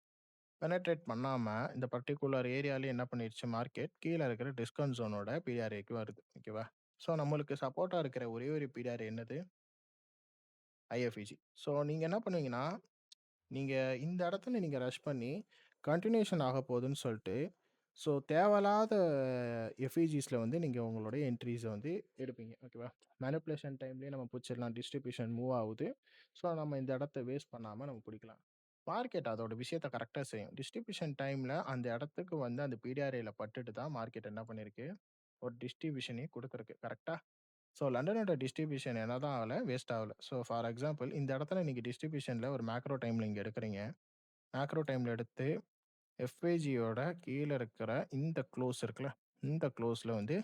பெனட்ரேட் பண்ணாம, இந்த பர்ட்டிகுலர் ஏரியாலயே என்ன பண்ணிருச்சு மார்க்கெட், கீழ இருக்கிற டிஸ்கவுண்ட் ஜோனோட பிஆர்ஏக்கு வருது. ஓகேவா? ஸோ நம்மளுக்கு சப்போர்ட்டா இருக்கிற ஒரே ஒரு பிஆர்ஏ என்னது? ஐஎஃப்இஜி. ஸோ நீங்க என்ன பண்ணுவீங்கன்னா, நீங்க இந்த இடத்துல நீங்க ரஷ் பண்ணி, கன்டினியூஷன் ஆகப்போகுதுன்னு சொல்ட்டு, ஸோ தேவையில்லாத எஃப்இஜிஸ்ல வந்து நீங்க உங்களுடைய என்ட்ரீஸ வந்து எடுப்பீங்க. ஓகேவா? மேனிபுலேஷன் டைம்லயே நம்ம புடிச்சிடலாம். டிஸ்ட்ரிபியூஷன் மூவ் ஆகுது. ஸோ நம்ம இந்த இடத்த வேஸ்ட் பண்ணாம நம்ம புடிக்கலாம். மார்க்கெட் அதோட விஷயத்த கரெக்ட்டா செய்யும். டிஸ்ட்ரிபியூஷன் டைம்ல அந்த இடத்துக்கு வந்து அந்த பிடிஆர்ஏல பட்டுட்டு தான் மார்க்கெட் என்ன பண்ணியிருக்கு, ஒரு டிஸ்ட்ரிபியூஷனையும் குடுத்துருக்கு. கரெக்ட்டா? ஸோ லண்டனோட டிஸ்ட்ரிபியூஷன் என்னதான் ஆகல, வேஸ்ட் ஆகல. ஸோ ஃபார் எக்ஸாம்பிள் இந்த இடத்துல நீங்க டிஸ்ட்ரிபியூஷன்ல ஒரு மேக்ரோ டைம்ல இங்க எடுக்குறீங்க. மேக்ரோ டைம்ல எடுத்து எஃப்ஏஜியோட கீழ இருக்கிற இந்த க்ளோஸ் இருக்குல்ல, இந்த க்ளோஸ்ல வந்து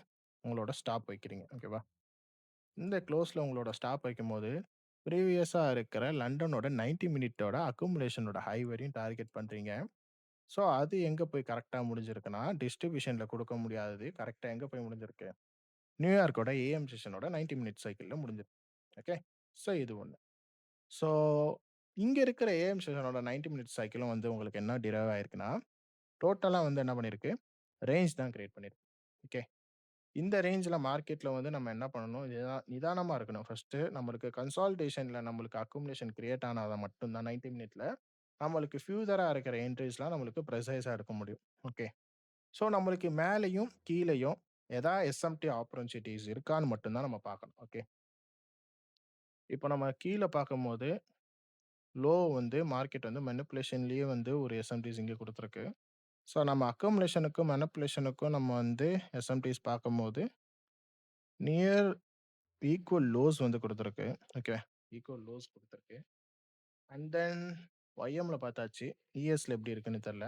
உங்களோட ஸ்டாப் வைக்கிறீங்க. ஓகேவா? இந்த க்ளோஸ்ல உங்களோட ஸ்டாப் வைக்கும்போது, ப்ரீவியஸா இருக்கிற லண்டனோட 90 மினிட்டோட அக்குமுலேஷனோட ஹை வரையும் டார்கெட் பண்றீங்க. ஸோ அது எங்க போய் கரெக்ட்டா முடிஞ்சிருக்குன்னா, டிஸ்ட்ரிபியூஷன்ல குடுக்க முடியாதது கரெக்ட்டா எங்க போய் முடிஞ்சிருக்கு? நியூயார்க்கோட ஏஎம் செஷனோட 90 மினிட் சைக்கிள்ல முடிஞ்சிருக்கு. ஓகே. ஸோ இது ஒண்ணு. ஸோ இங்க இருக்கிற ஏஎம் செஷனோட 90 மினிட் சைக்கிளும் வந்து உங்களுக்கு என்ன டிரைவ் ஆயிருக்குன்னா, டோட்டலா வந்து என்ன பண்ணியிருக்கு? ரேஞ்ச் தான் கிரியேட் பண்ணியிருக்கு. ஓகே. இந்த ரேஞ்ச்ல மார்க்கெட்ல வந்து நம்ம என்ன பண்ணணும்? நிதானமா இருக்கணும். ஃபர்ஸ்ட்டு நம்மளுக்கு கன்சாலிடேஷன்ல நம்மளுக்கு அக்குமுலேஷன் கிரியேட் ஆனா தான் மட்டும் தான் 90 மினிட்ல நம்மளுக்கு ஃபியூச்சரா இருக்கிற என்ட்ரீஸ்லாம் நம்மளுக்கு ப்ரிசைஸா எடுக்க முடியும். ஓகே. ஸோ நம்மளுக்கு மேலயும், கீழயும் எஸ்எம்டி ஆப்பர்ச்சுனிட்டீஸ் இருக்கான்னு மட்டும் தான் நம்ம பார்க்கணும். ஓகே. இப்ப நம்ம கீழ பார்க்கும்போது, லோ வந்து மார்க்கெட் வந்து மேனிபுலேஷன்லயே வந்து ஒரு எஸ்எம்டிஸ் இங்க குடுத்துருக்கு. ஸோ நம்ம அக்குமுலேஷனுக்கும், மேனிபுலேஷனுக்கும் நம்ம வந்து எஸ்எம்டிஸ் பார்க்கும்போது, நியர் ஈக்குவல் லோஸ் வந்து குடுத்துருக்கு. ஓகே. ஈக்குவல் லோஸ் குடுத்துருக்கு. அண்ட் தென் ஒய்எம்ல பார்த்தாச்சு. இஎஸ்ல எப்படி இருக்குன்னு தெரியல.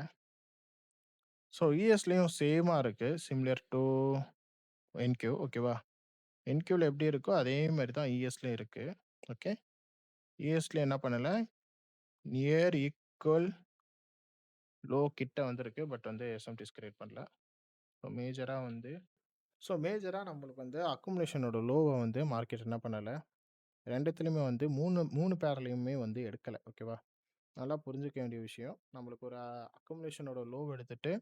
ஸோ இஎஸ்லயும் சேமா இருக்கு. Similar to NQ. ஓகேவா? என்கியூல எப்படி இருக்கோ அதே மாரி தான் இஎஸ்லயும் இருக்கு. ஓகே. இஎஸ்ல என்ன பண்ணல, நியர் ஈக்குவல் லோ கிட்ட வந்திருக்கு. பட் வந்து எஸ்எம்டிஸ் கிரியேட் பண்ணல. ஸோ மேஜரா நம்மளுக்கு வந்து அக்குமுலேஷனோட லோவ வந்து மார்க்கெட் என்ன பண்ணல, 2த்துலயுமே வந்து 3 பேர்லயுமே வந்து எடுக்கல. ஓகேவா? நல்லா புரிஞ்சுக்க வேண்டிய விஷயம். நம்மளுக்கு ஒரு அக்குமுலேஷனோட லோவ எடுத்துட்டு,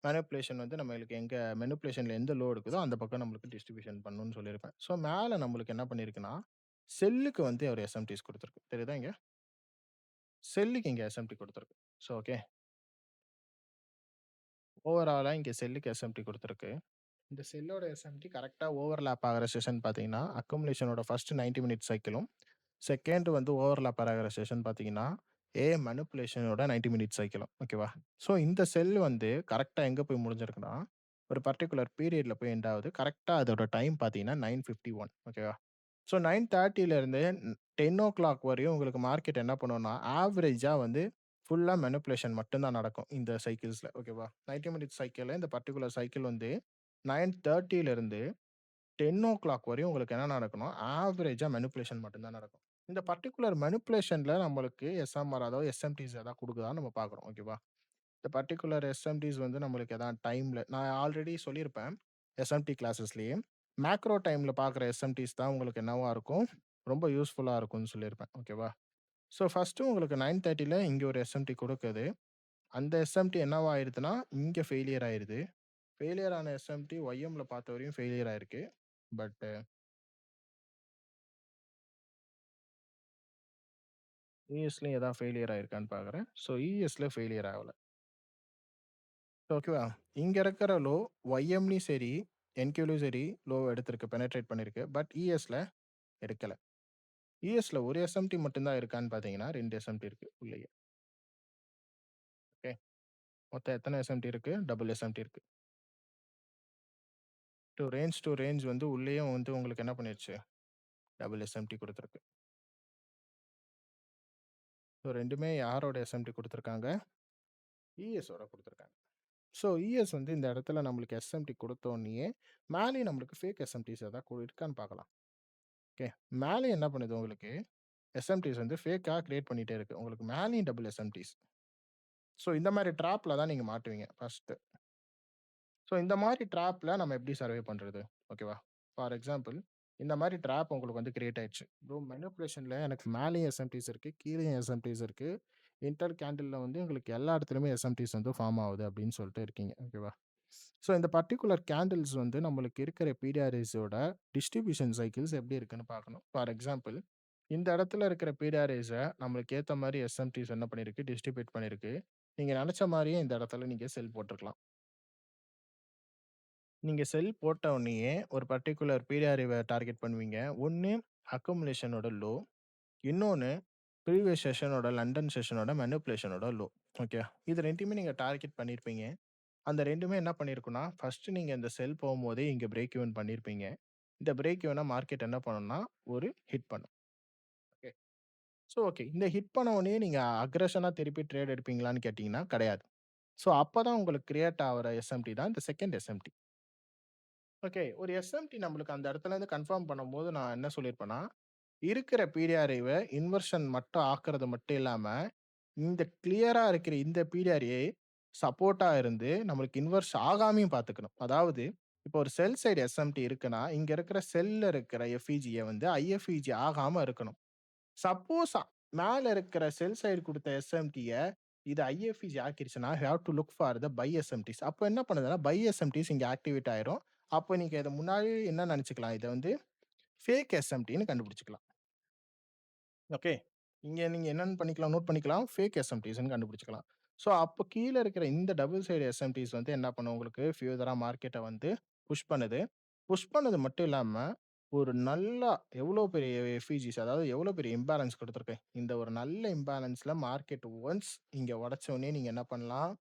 மேனிபுலேஷன் வந்து நம்மளுக்கு எங்க மேனிபுலேஷன்ல எந்த லோ இருக்குதோ, அந்த பக்கம் நம்மளுக்கு டிஸ்ட்ரிபியூஷன் பண்ணணும்னு சொல்லியிருப்பேன். ஸோ மேல நம்மளுக்கு என்ன பண்ணியிருக்குன்னா, செல்லுக்கு வந்து ஒரு எஸ்எம்டிஸ் குடுத்துருக்கு. தெரியுதா இங்க? செல்லுக்கு இங்க எஸ்எம்டி குடுத்துருக்கு. So okay. ஓவராலா இங்க செல்லுக்கு எஸ்எம்டி குடுத்துருக்கு. இந்த செல்லோட எஸ்எம்டி கரெக்ட்டா ஓவர்லேப் ஆகுற செஷன் பார்த்தீங்கன்னா, அக்குமுலேஷனோட ஃபர்ஸ்ட் 90 மினிட் சைக்கிளும், செகண்ட் வந்து ஓவர்லேப் ஆகுற செஷன் பார்த்தீங்கன்னா, ஏஎம் மேனிபுலேஷனோட 90 மினிட் சைக்கிளும். ஓகேவா? ஸோ இந்த செல் வந்து கரெக்ட்டா எங்க போய் முடிஞ்சிருக்குன்னா, ஒரு பர்ட்டிகுலர் பீரியட்ல போய் எண்ட் ஆகுது. கரெக்ட்டா அதோட டைம் பார்த்தீங்கன்னா 9:51 ஓகேவா? ஸோ 9:30ல இருந்து 10:00 வரையும் உங்களுக்கு மார்க்கெட் என்ன பண்ணும்னா, ஆவரேஜா வந்து ஃபுல்லா மேனிபுலேஷன் மட்டும் தான் நடக்கும் இந்த சைக்கிள்ஸ்ல. ஓகேவா? 90 மினிட்ஸ் சைக்கிள்ல இந்த பர்ட்டிகுலர் சைக்கிள் வந்து 9:30லிருந்து 10:00 வரையும் உங்களுக்கு என்ன நடக்கணும், ஆவரேஜா மேனிபுலேஷன் மட்டும் தான் நடக்கும். இந்த பர்ட்டிகுலர் மேனிபுலேஷன்ல நம்மளுக்கு எஸ்எம்ஆர் அதாவது எஸ்எம்டிஸ் எதாவது குடுக்குதான்னு நம்ம பார்க்குறோம். ஓகேவா? இந்த பர்ட்டிகுலர் எஸ்எம்டிஸ் வந்து நம்மளுக்கு எதாவது டைம்ல நான் ஆல்ரெடி சொல்லியிருப்பேன். எஸ்எம்டி கிளாஸஸ்லயே. மேக்ரோ டைம்ல பார்க்குற எஸ்எம்டிஸ் தான் உங்களுக்கு என்னவா இருக்கும், ரொம்ப யூஸ்ஃபுல்லா இருக்கும்னு சொல்லியிருப்பேன். ஓகேவா? ஸோ ஃபர்ஸ்ட்டு உங்களுக்கு 9:30ல இங்க ஒரு எஸ்எம்டி குடுக்குது. அந்த எஸ்எம்டி என்னவா ஆயிருதுன்னா, இங்க ஃபெயிலியர் ஆயிருது. ஃபெயிலியர் ஆன எஸ்எம்டி ஒய்எம்ல பார்த்தவரையும் ஃபெயிலியர் ஆயிருக்கு. பட் இஎஸ்லயும் ஏதாவது ஃபெயிலியர் ஆயிருக்கான்னு பார்க்குறேன். ஸோ இஎஸ்ல ஃபெயிலியர் ஆகல. ஓகேவா? இங்க இருக்கிற லோ ஒய்எம்லயும் சரி, என்கியூலயும் சரி லோ எடுத்திருக்கு. பெனட்ரேட் பண்ணிருக்கு. பட் இஎஸ்ல எடுக்கல. இஎஸ்ல ஒரு எஸ்எம்டி மட்டும் தான் இருக்கான்னு பார்த்தீங்கன்னா, 2 எஸ்எம்டி இருக்கு உள்ளயே. ஓகே. மொத்தம் எத்தன எஸ்எம்டி இருக்கு? டபுள் எஸ்எம்டி இருக்கு. டூ ரேஞ்ச் வந்து உள்ளேயும் வந்து உங்களுக்கு என்ன பண்ணிருச்சு? Double SMT குடுத்திருக்கு. ஸோ 2மே யாரோட எஸ்எம்டி குடுத்திருக்காங்க? இஎஸோட குடுத்திருக்காங்க. ஸோ இஎஸ் வந்து இந்த இடத்துல நம்மளுக்கு எஸ்எம்டி குடுத்தோனயே, மேலேயும் நம்மளுக்கு ஃபேக் எஸ்எம்டிஸ் ஏதாவது இருக்கான்னு பார்க்கலாம். ஓகே. மேலேயும் என்ன பண்ணுது உங்களுக்கு? எஸ்எம்டிஸ் வந்து ஃபேக்கா கிரியேட் பண்ணிட்டே இருக்கு. உங்களுக்கு மேலேயும் டபுள் எஸ்எம்டிஸ். ஸோ இந்த மாரி ட்ராப்ல தான் நீங்க மாட்டுவீங்க ஃபர்ஸ்ட்டு. ஸோ இந்த மாரி ட்ராப்ல நம்ம எப்படி சர்வே பண்றது? ஓகேவா? ஃபார் எக்ஸாம்பிள் இந்த மாரி ட்ராப் உங்களுக்கு வந்து கிரியேட் ஆயிடுச்சு. ப்ரோ மேனிபுலேஷன்ல எனக்கு மேலேயும் எஸ்எம்டிஸ் இருக்கு, கீழயும் எஸ்எம்டிஸ் இருக்கு. இன்டர் கேண்டில்ல வந்து உங்களுக்கு எல்லா இடத்துலயுமே எஸ்எம்டிஸ் வந்து ஃபார்ம் ஆகுது அப்படின்னு சொல்லிட்டு இருக்கீங்க. ஓகேவா? ஸோ இந்த பர்ட்டிகுலர் கேண்டில்ஸ் வந்து நம்மளுக்கு இருக்கிற பீரியாடிஸோட டிஸ்ட்ரிபியூஷன் சைக்கிள்ஸ் எப்படி இருக்குன்னு பார்க்கணும். ஃபார் எக்ஸாம்பிள் இந்த இடத்துல இருக்கிற பீரியாடிஸ நம்மளுக்கு ஏத்த மாரி எஸ்எம்டிஸ் என்ன பண்ணிருக்கு, டிஸ்ட்ரிபியூட் பண்ணிருக்கு. நீங்க நெனச்ச மாரியே இந்த இடத்துல நீங்க செல் போட்டுருக்கலாம். நீங்க செல் போட்ட உடனேயே ஒரு பர்ட்டிகுலர் பீரியாடிவ டார்கெட் பண்ணுவீங்க. ஒண்ணு அக்குமுலேஷனோட லோ. இன்னொன்னு ப்ரீவியஸ் செஷனோட லண்டன் செஷனோட மேனிபுலேஷனோட லோ. ஓகே. இது 2யுமே நீங்க டார்கெட் பண்ணியிருப்பீங்க. அந்த 2மே என்ன பண்ணியிருக்கும்னா, ஃபர்ஸ்ட் நீங்க இந்த செல் போகும்போதே இங்க பிரேக் ஈவன் பண்ணியிருப்பீங்க. இந்த பிரேக் ஈவன மார்க்கெட் என்ன பண்ணும்னா, ஒரு ஹிட் பண்ணும். ஓகே. So okay. இந்த ஹிட் பண்ண உடனே நீங்க அக்ரஷனா திருப்பி ட்ரேட் எடுப்பீங்களான்னு கேட்டீங்கன்னா, கிடையாது. ஸோ அப்பதான் உங்களுக்கு கிரியேட் ஆவுற எஸ்எம்டி தான் இந்த செகண்ட் எஸ்எம்டி. ஓகே. ஒரு எஸ்எம்டி நம்மளுக்கு அந்த இடத்துலருந்து கன்ஃபார்ம் பண்ணும்போது நான் என்ன சொல்லியிருப்பேன்னா, இருக்கிற பிடிஆர்ஐவ இன்வெர்ஷன் மட்டும் ஆக்குறது மட்டும் இல்லாம, இந்த கிளியரா இருக்கிற இந்த பிடிஆர்ஏ சப்போர்ட்டா இருந்து நம்மளுக்கு இன்வெர்ஸ் ஆகாமயும் பார்த்துக்கணும். அதாவது இப்போ ஒரு செல் சைடு எஸ்எம்டி இருக்குன்னா, இங்க இருக்கிற செல்ல இருக்கிற எஃப்இஜிய வந்து ஐஎஃப்இஜி ஆகாம இருக்கணும். சப்போஸ் மேல இருக்கிற செல் சைடு குடுத்த எஸ்எம்டிய இது ஐஎஃப்இஜி ஆக்கிருச்சுன்னா, you have to look for the buy SMTs. அப்ப என்ன பண்ணுதுன்னா, பை எஸ்எம்டிஸ் இங்க ஆக்டிவேட் ஆயிரும். அப்ப நீங்க இத முன்னாடி என்ன நெனச்சுக்கலாம், இத வந்து ஃபேக் எஸ்எம்டின்னு கண்டுபிடிச்சுக்கலாம். ஓகே. இங்க நீங்க என்னன்னு பண்ணிக்கலாம், நோட் பண்ணிக்கலாம். ஃபேக் எஸ்எம்டிஸ்ன்னு கண்டுபிடிச்சுக்கலாம். ஸோ, அப்ப கீழ இருக்கிற இந்த டபுள் சைடு எஸ்எம்டிஸ் வந்து என்ன பண்ணும் உங்களுக்கு ஃபியூச்சரா மார்க்கெட்ட வந்து புஷ் பண்ணுது. புஷ் பண்ணது மட்டும் இல்லாம, ஒரு நல்லா எவ்வளோ பெரிய எஃப்இஜிஸ் அதாவது எவ்வளோ பெரிய இம்பேலன்ஸ் குடுத்துருக்கு. இந்த ஒரு நல்ல இம்பேலன்ஸ்ல மார்க்கெட் ஒன்ஸ் இங்க உடைச்ச உடனே நீங்க என்ன பண்ணலாம்,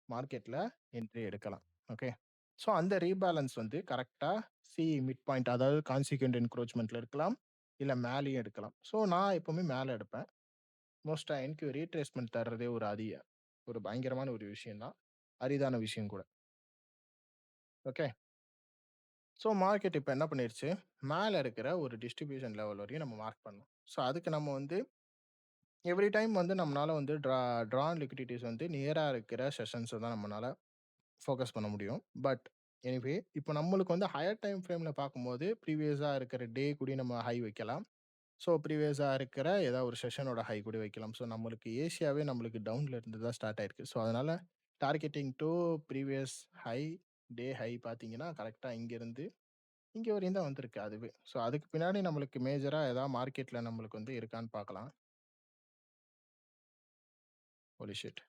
மார்க்கெட்ல என்ட்ரி எடுக்கலாம். ஓகே. ஸோ, அந்த ரீபேலன்ஸ் வந்து கரெக்ட்டா மிட் பாயிண்ட் அதாவது கான்சிக்வென்ட் என்க்ரோச்மென்ட்ல இருக்கலாம். இல்ல மேலயும் எடுக்கலாம். ஸோ, நான் எப்பவுமே மேல எடுப்பேன். மோஸ்ட்டா எனக்கு ரீட்ரேஸ்மென்ட் தர்றதே ஒரு பயங்கரமான ஒரு விஷயம் தான். அரிதான விஷயம் கூட. ஓகே. ஸோ, மார்க்கெட் இப்ப என்ன பண்ணிருச்சு, மேல இருக்கிற ஒரு டிஸ்ட்ரிபியூஷன் லெவல் வரையும் நம்ம மார்க் பண்ணணும். ஸோ, அதுக்கு நம்ம வந்து எவ்ரி டைம் வந்து நம்மனால வந்து ட்ரான் லிக்விடிட்டீஸ் வந்து நியரா இருக்கிற செஷன்ஸ தான் நம்மனால ஃபோக்கஸ் பண்ண முடியும். பட் எனிவே இப்ப நம்மளுக்கு வந்து ஹையர் டைம் ஃப்ரேம்ல பார்க்கும்போது, ப்ரீவியஸா இருக்கிற டே கூடயும் நம்ம ஹை வைக்கலாம். ஸோ, ப்ரீவியஸா இருக்கிற ஏதாவது ஒரு செஷனோட ஹை கூட வைக்கலாம். ஸோ, நம்மளுக்கு ஏசியாவே நம்மளுக்கு டவுன்ல இருந்து தான் ஸ்டார்ட் ஆயிருக்கு. ஸோ, அதனால targeting to previous high, day high பார்த்தீங்கன்னா, கரெக்ட்டா இங்கருந்து இங்க வரையும் தான் வந்திருக்கு அதுவே. ஸோ, அதுக்கு பின்னாடி நம்மளுக்கு மேஜரா ஏதாவது மார்க்கெட்ல நம்மளுக்கு வந்து இருக்கான்னு பார்க்கலாம். Holy shit!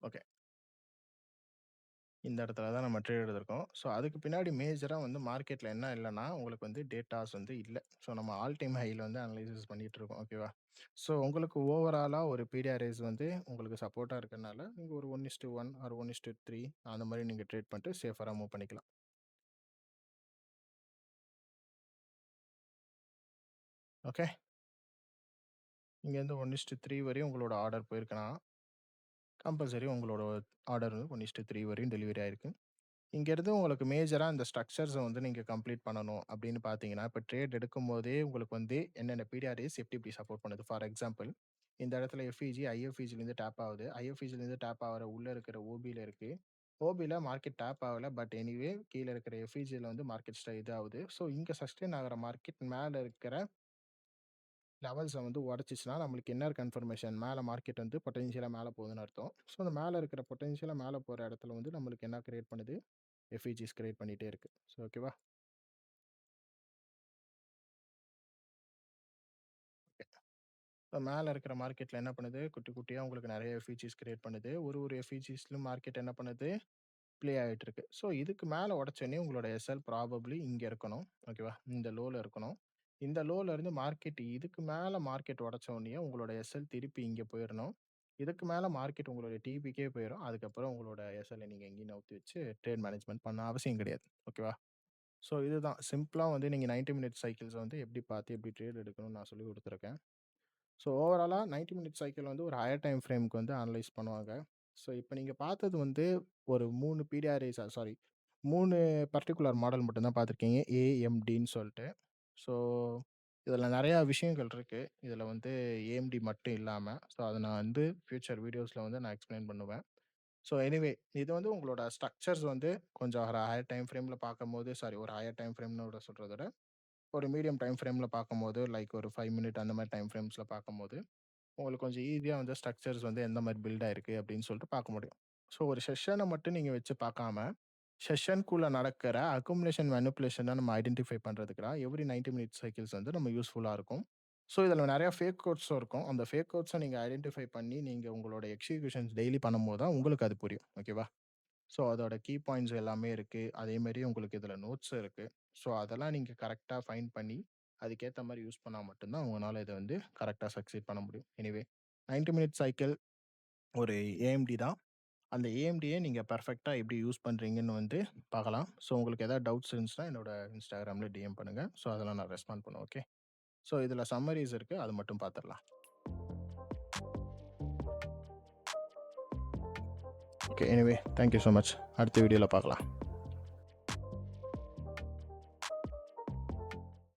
ஓகே. இந்த இடத்துல தான் நம்ம ட்ரேட் எடுத்திருக்கோம். ஸோ, அதுக்கு பின்னாடி மேஜரா வந்து மார்க்கெட்ல என்ன இல்லன்னா, உங்களுக்கு வந்து டேட்டாஸ் வந்து இல்ல. ஸோ, நம்ம ஆல் டைம் ஹைல வந்து அனலைசிஸ் பண்ணிட்டு இருக்கோம். ஓகேவா? ஸோ, உங்களுக்கு ஓவராலா ஒரு பிடிஆர்எஸ் வந்து உங்களுக்கு சப்போர்ட்டா இருக்கனால, நீங்க ஒரு 1:1 ஆர் 1:3 அந்த மாரி நீங்க ட்ரேட் பண்ணிட்டு சேஃபரா மூவ் பண்ணிக்கலாம். ஓகே. இங்கேருந்து 1:3 வரையும் உங்களோட ஆர்டர் போயிருக்குன்னா, கம்பல்சரி உங்களோட ஆர்டர் வந்து 1:3 வரையும் டெலிவரி ஆயிருக்கு. இங்கேருந்து உங்களுக்கு மேஜரா இந்த ஸ்ட்ரக்சர்ஸ வந்து நீங்க கம்ப்ளீட் பண்ணணும் அப்படின்னு பார்த்தீங்கன்னா, இப்ப ட்ரேட் எடுக்கும்போதே உங்களுக்கு வந்து என்னென்ன பிடிஆர்ஏஸ் எப்டி எப்டி சப்போர்ட் பண்ணுது. ஃபார் எக்ஸாம்பிள் இந்த இடத்துல எஃப்இஜி, ஐஎஃப்இஜிலேருந்து டேப் ஆகுது. ஐஎஃப்இஜிலேருந்து டேப் ஆகுற உள்ள இருக்கிற ஓபில இருக்கு. ஓபில மார்க்கெட் டேப் ஆகல. பட் எனிவே கீழ இருக்கிற எஃப்இஜில வந்து மார்க்கெட் இது ஆகுது. ஸோ இங்க சஸ்டெயின் ஆகுற மார்க்கெட் மேல இருக்கிற லெவல்ஸ வந்து உடைச்சுச்சுன்னா, நம்மளுக்கு என்ன கன்ஃபர்மேஷன் மேல மார்க்கெட் வந்து பொட்டன்ஷியலா மேல போகுதுன்னு அர்த்தம். ஸோ அந்த மேல இருக்கிற பொட்டன்ஷியலா மேல போற இடத்துல வந்து நம்மளுக்கு என்ன கிரியேட் பண்ணுது? எஃப்இஜிஸ் கிரியேட் பண்ணிட்டே இருக்கு. ஸோ ஓகேவா? இப்ப மேல இருக்கிற மார்க்கெட்ல என்ன பண்ணுது? குட்டி குட்டியா உங்களுக்கு நெறைய எஃப்இஜிஸ் கிரியேட் பண்ணுது. ஒரு எஃப்இஜிஸ்லயும் மார்க்கெட் என்ன பண்ணுது? ப்ளே ஆயிட்டு இருக்கு. ஸோ இதுக்கு மேல உடைச்சோனே உங்களோட எஸ்எல் ப்ராபப்ளி இங்க இருக்கணும். ஓகேவா? இந்த லோல இருக்கணும். இந்த லோல இருந்து மார்க்கெட் இதுக்கு மேல மார்க்கெட் உடைச்சோனயே உங்களோட எஸ்எல் திருப்பி இங்க போயிரணும். இதுக்கு மேல மார்க்கெட் உங்களுடைய டிபிக்கே போயிரும். அதுக்கப்புறம் உங்களோட எஸ்எல்ல நீங்க எங்கேயும் நவுத்தி வச்சு ட்ரேட் மேனேஜ்மென்ட் பண்ண அவசியம் கிடையாது. ஓகேவா? ஸோ இதுதான் சிம்பிளா வந்து நீங்க 90 மினிட்ஸ் சைக்கிள்ஸ வந்து எப்படி பார்த்து எப்படி ட்ரேட் எடுக்கணும்னு நான் சொல்லிக் குடுத்துருக்கேன். ஸோ ஓவராலா 90 மினிட்ஸ் சைக்கிள் வந்து ஒரு ஹையர் டைம் ஃப்ரேம்க்கு வந்து அனலைஸ் பண்ணுவாங்க. ஸோ இப்ப நீங்க பார்த்தது வந்து ஒரு 3 பிடிஆர்ஏ சாரி 3 பர்ட்டிகுலர் மாடல் மட்டும் தான் பார்த்துருக்கீங்க. ஏஎம்டின்னு சொல்ட்டு. ஸோ இதில நெறையா விஷயங்கள் இருக்கு. இதில வந்து ஏஎம்டி மட்டும் இல்லாம. ஸோ அத நான் வந்து ஃபியூச்சர் வீடியோஸ்ல வந்து நான் எக்ஸ்ப்ளைன் பண்ணுவேன். ஸோ எனிவே இது வந்து உங்களோட ஸ்ட்ரக்சர்ஸ் வந்து கொஞ்சம் ஒரு ஹையர் டைம் ஃப்ரேம்ல பார்க்கும்போது சாரி ஒரு ஹையர் டைம் ஃப்ரேம்னு சொல்றத விட, ஒரு மீடியம் டைம் ஃப்ரேம்ல பார்க்கும்போது லைக் ஒரு 5 மினிட் அந்த மாரி டைம் ஃப்ரேம்ஸ்ல பார்க்கும்போது உங்களுக்கு கொஞ்சம் ஈஸியா வந்து ஸ்ட்ரக்சர்ஸ் வந்து எந்த மாரி பில்ட் ஆயிருக்கு அப்படின்னு சொல்லிட்டு பார்க்க முடியும். ஸோ ஒரு செஷன மட்டும் நீங்க வச்சு பார்க்காம, செஷனுக்குள்ள நடக்கிற அக்குமுலேஷன், மேனிபுலேஷன நம்ம ஐடென்டிஃபை பண்றதுக்கு தான் எவ்ரி 90 மினிட்ஸ் சைக்கிள்ஸ் வந்து நம்ம யூஸ்ஃபுல்லா இருக்கும். ஸோ இதில நெறைய ஃபேக் கோட்ஸும் இருக்கும். அந்த ஃபேக் கோட்ஸ நீங்க ஐடென்டிஃபை பண்ணி நீங்க உங்களோட எக்ஸிகியூஷன்ஸ் டெய்லி பண்ணும்போது தான் உங்களுக்கு அது புரியும். ஓகேவா? ஸோ அதோட கீ பாயிண்ட்ஸ் எல்லாமே இருக்கு. அதேமாரி உங்களுக்கு இதில நோட்ஸும் இருக்கு. ஸோ அதெல்லாம் நீங்க கரெக்ட்டா ஃபைண்ட் பண்ணி, அதுக்கேத்த மாரி யூஸ் பண்ணா மட்டும் தான் உங்கனால இத வந்து கரெக்ட்டா சக்சீட் பண்ண முடியும். எனிவே 90 மினிட் சைக்கிள் ஒரு ஏஎம்டி தான். அந்த ஏஎம்டிய நீங்க பெர்ஃபெக்ட்டா எப்படி யூஸ் பண்றீங்கன்னு வந்து பார்க்கலாம். ஸோ உங்களுக்கு ஏதாவது டவுட்ஸ் இருந்துச்சுன்னா என்னோட Instagramல டிஎம் பண்ணுங்க. ஸோ அதெல்லாம் நான் ரெஸ்பாண்ட் பண்ணுவேன். ஓகே. ஸோ இதில சம்மரீஸ் இருக்கு. அது மட்டும் பார்த்துரலாம். Okay. Anyway thank you so much. அடுத்த வீடியோல பார்க்கலாம்.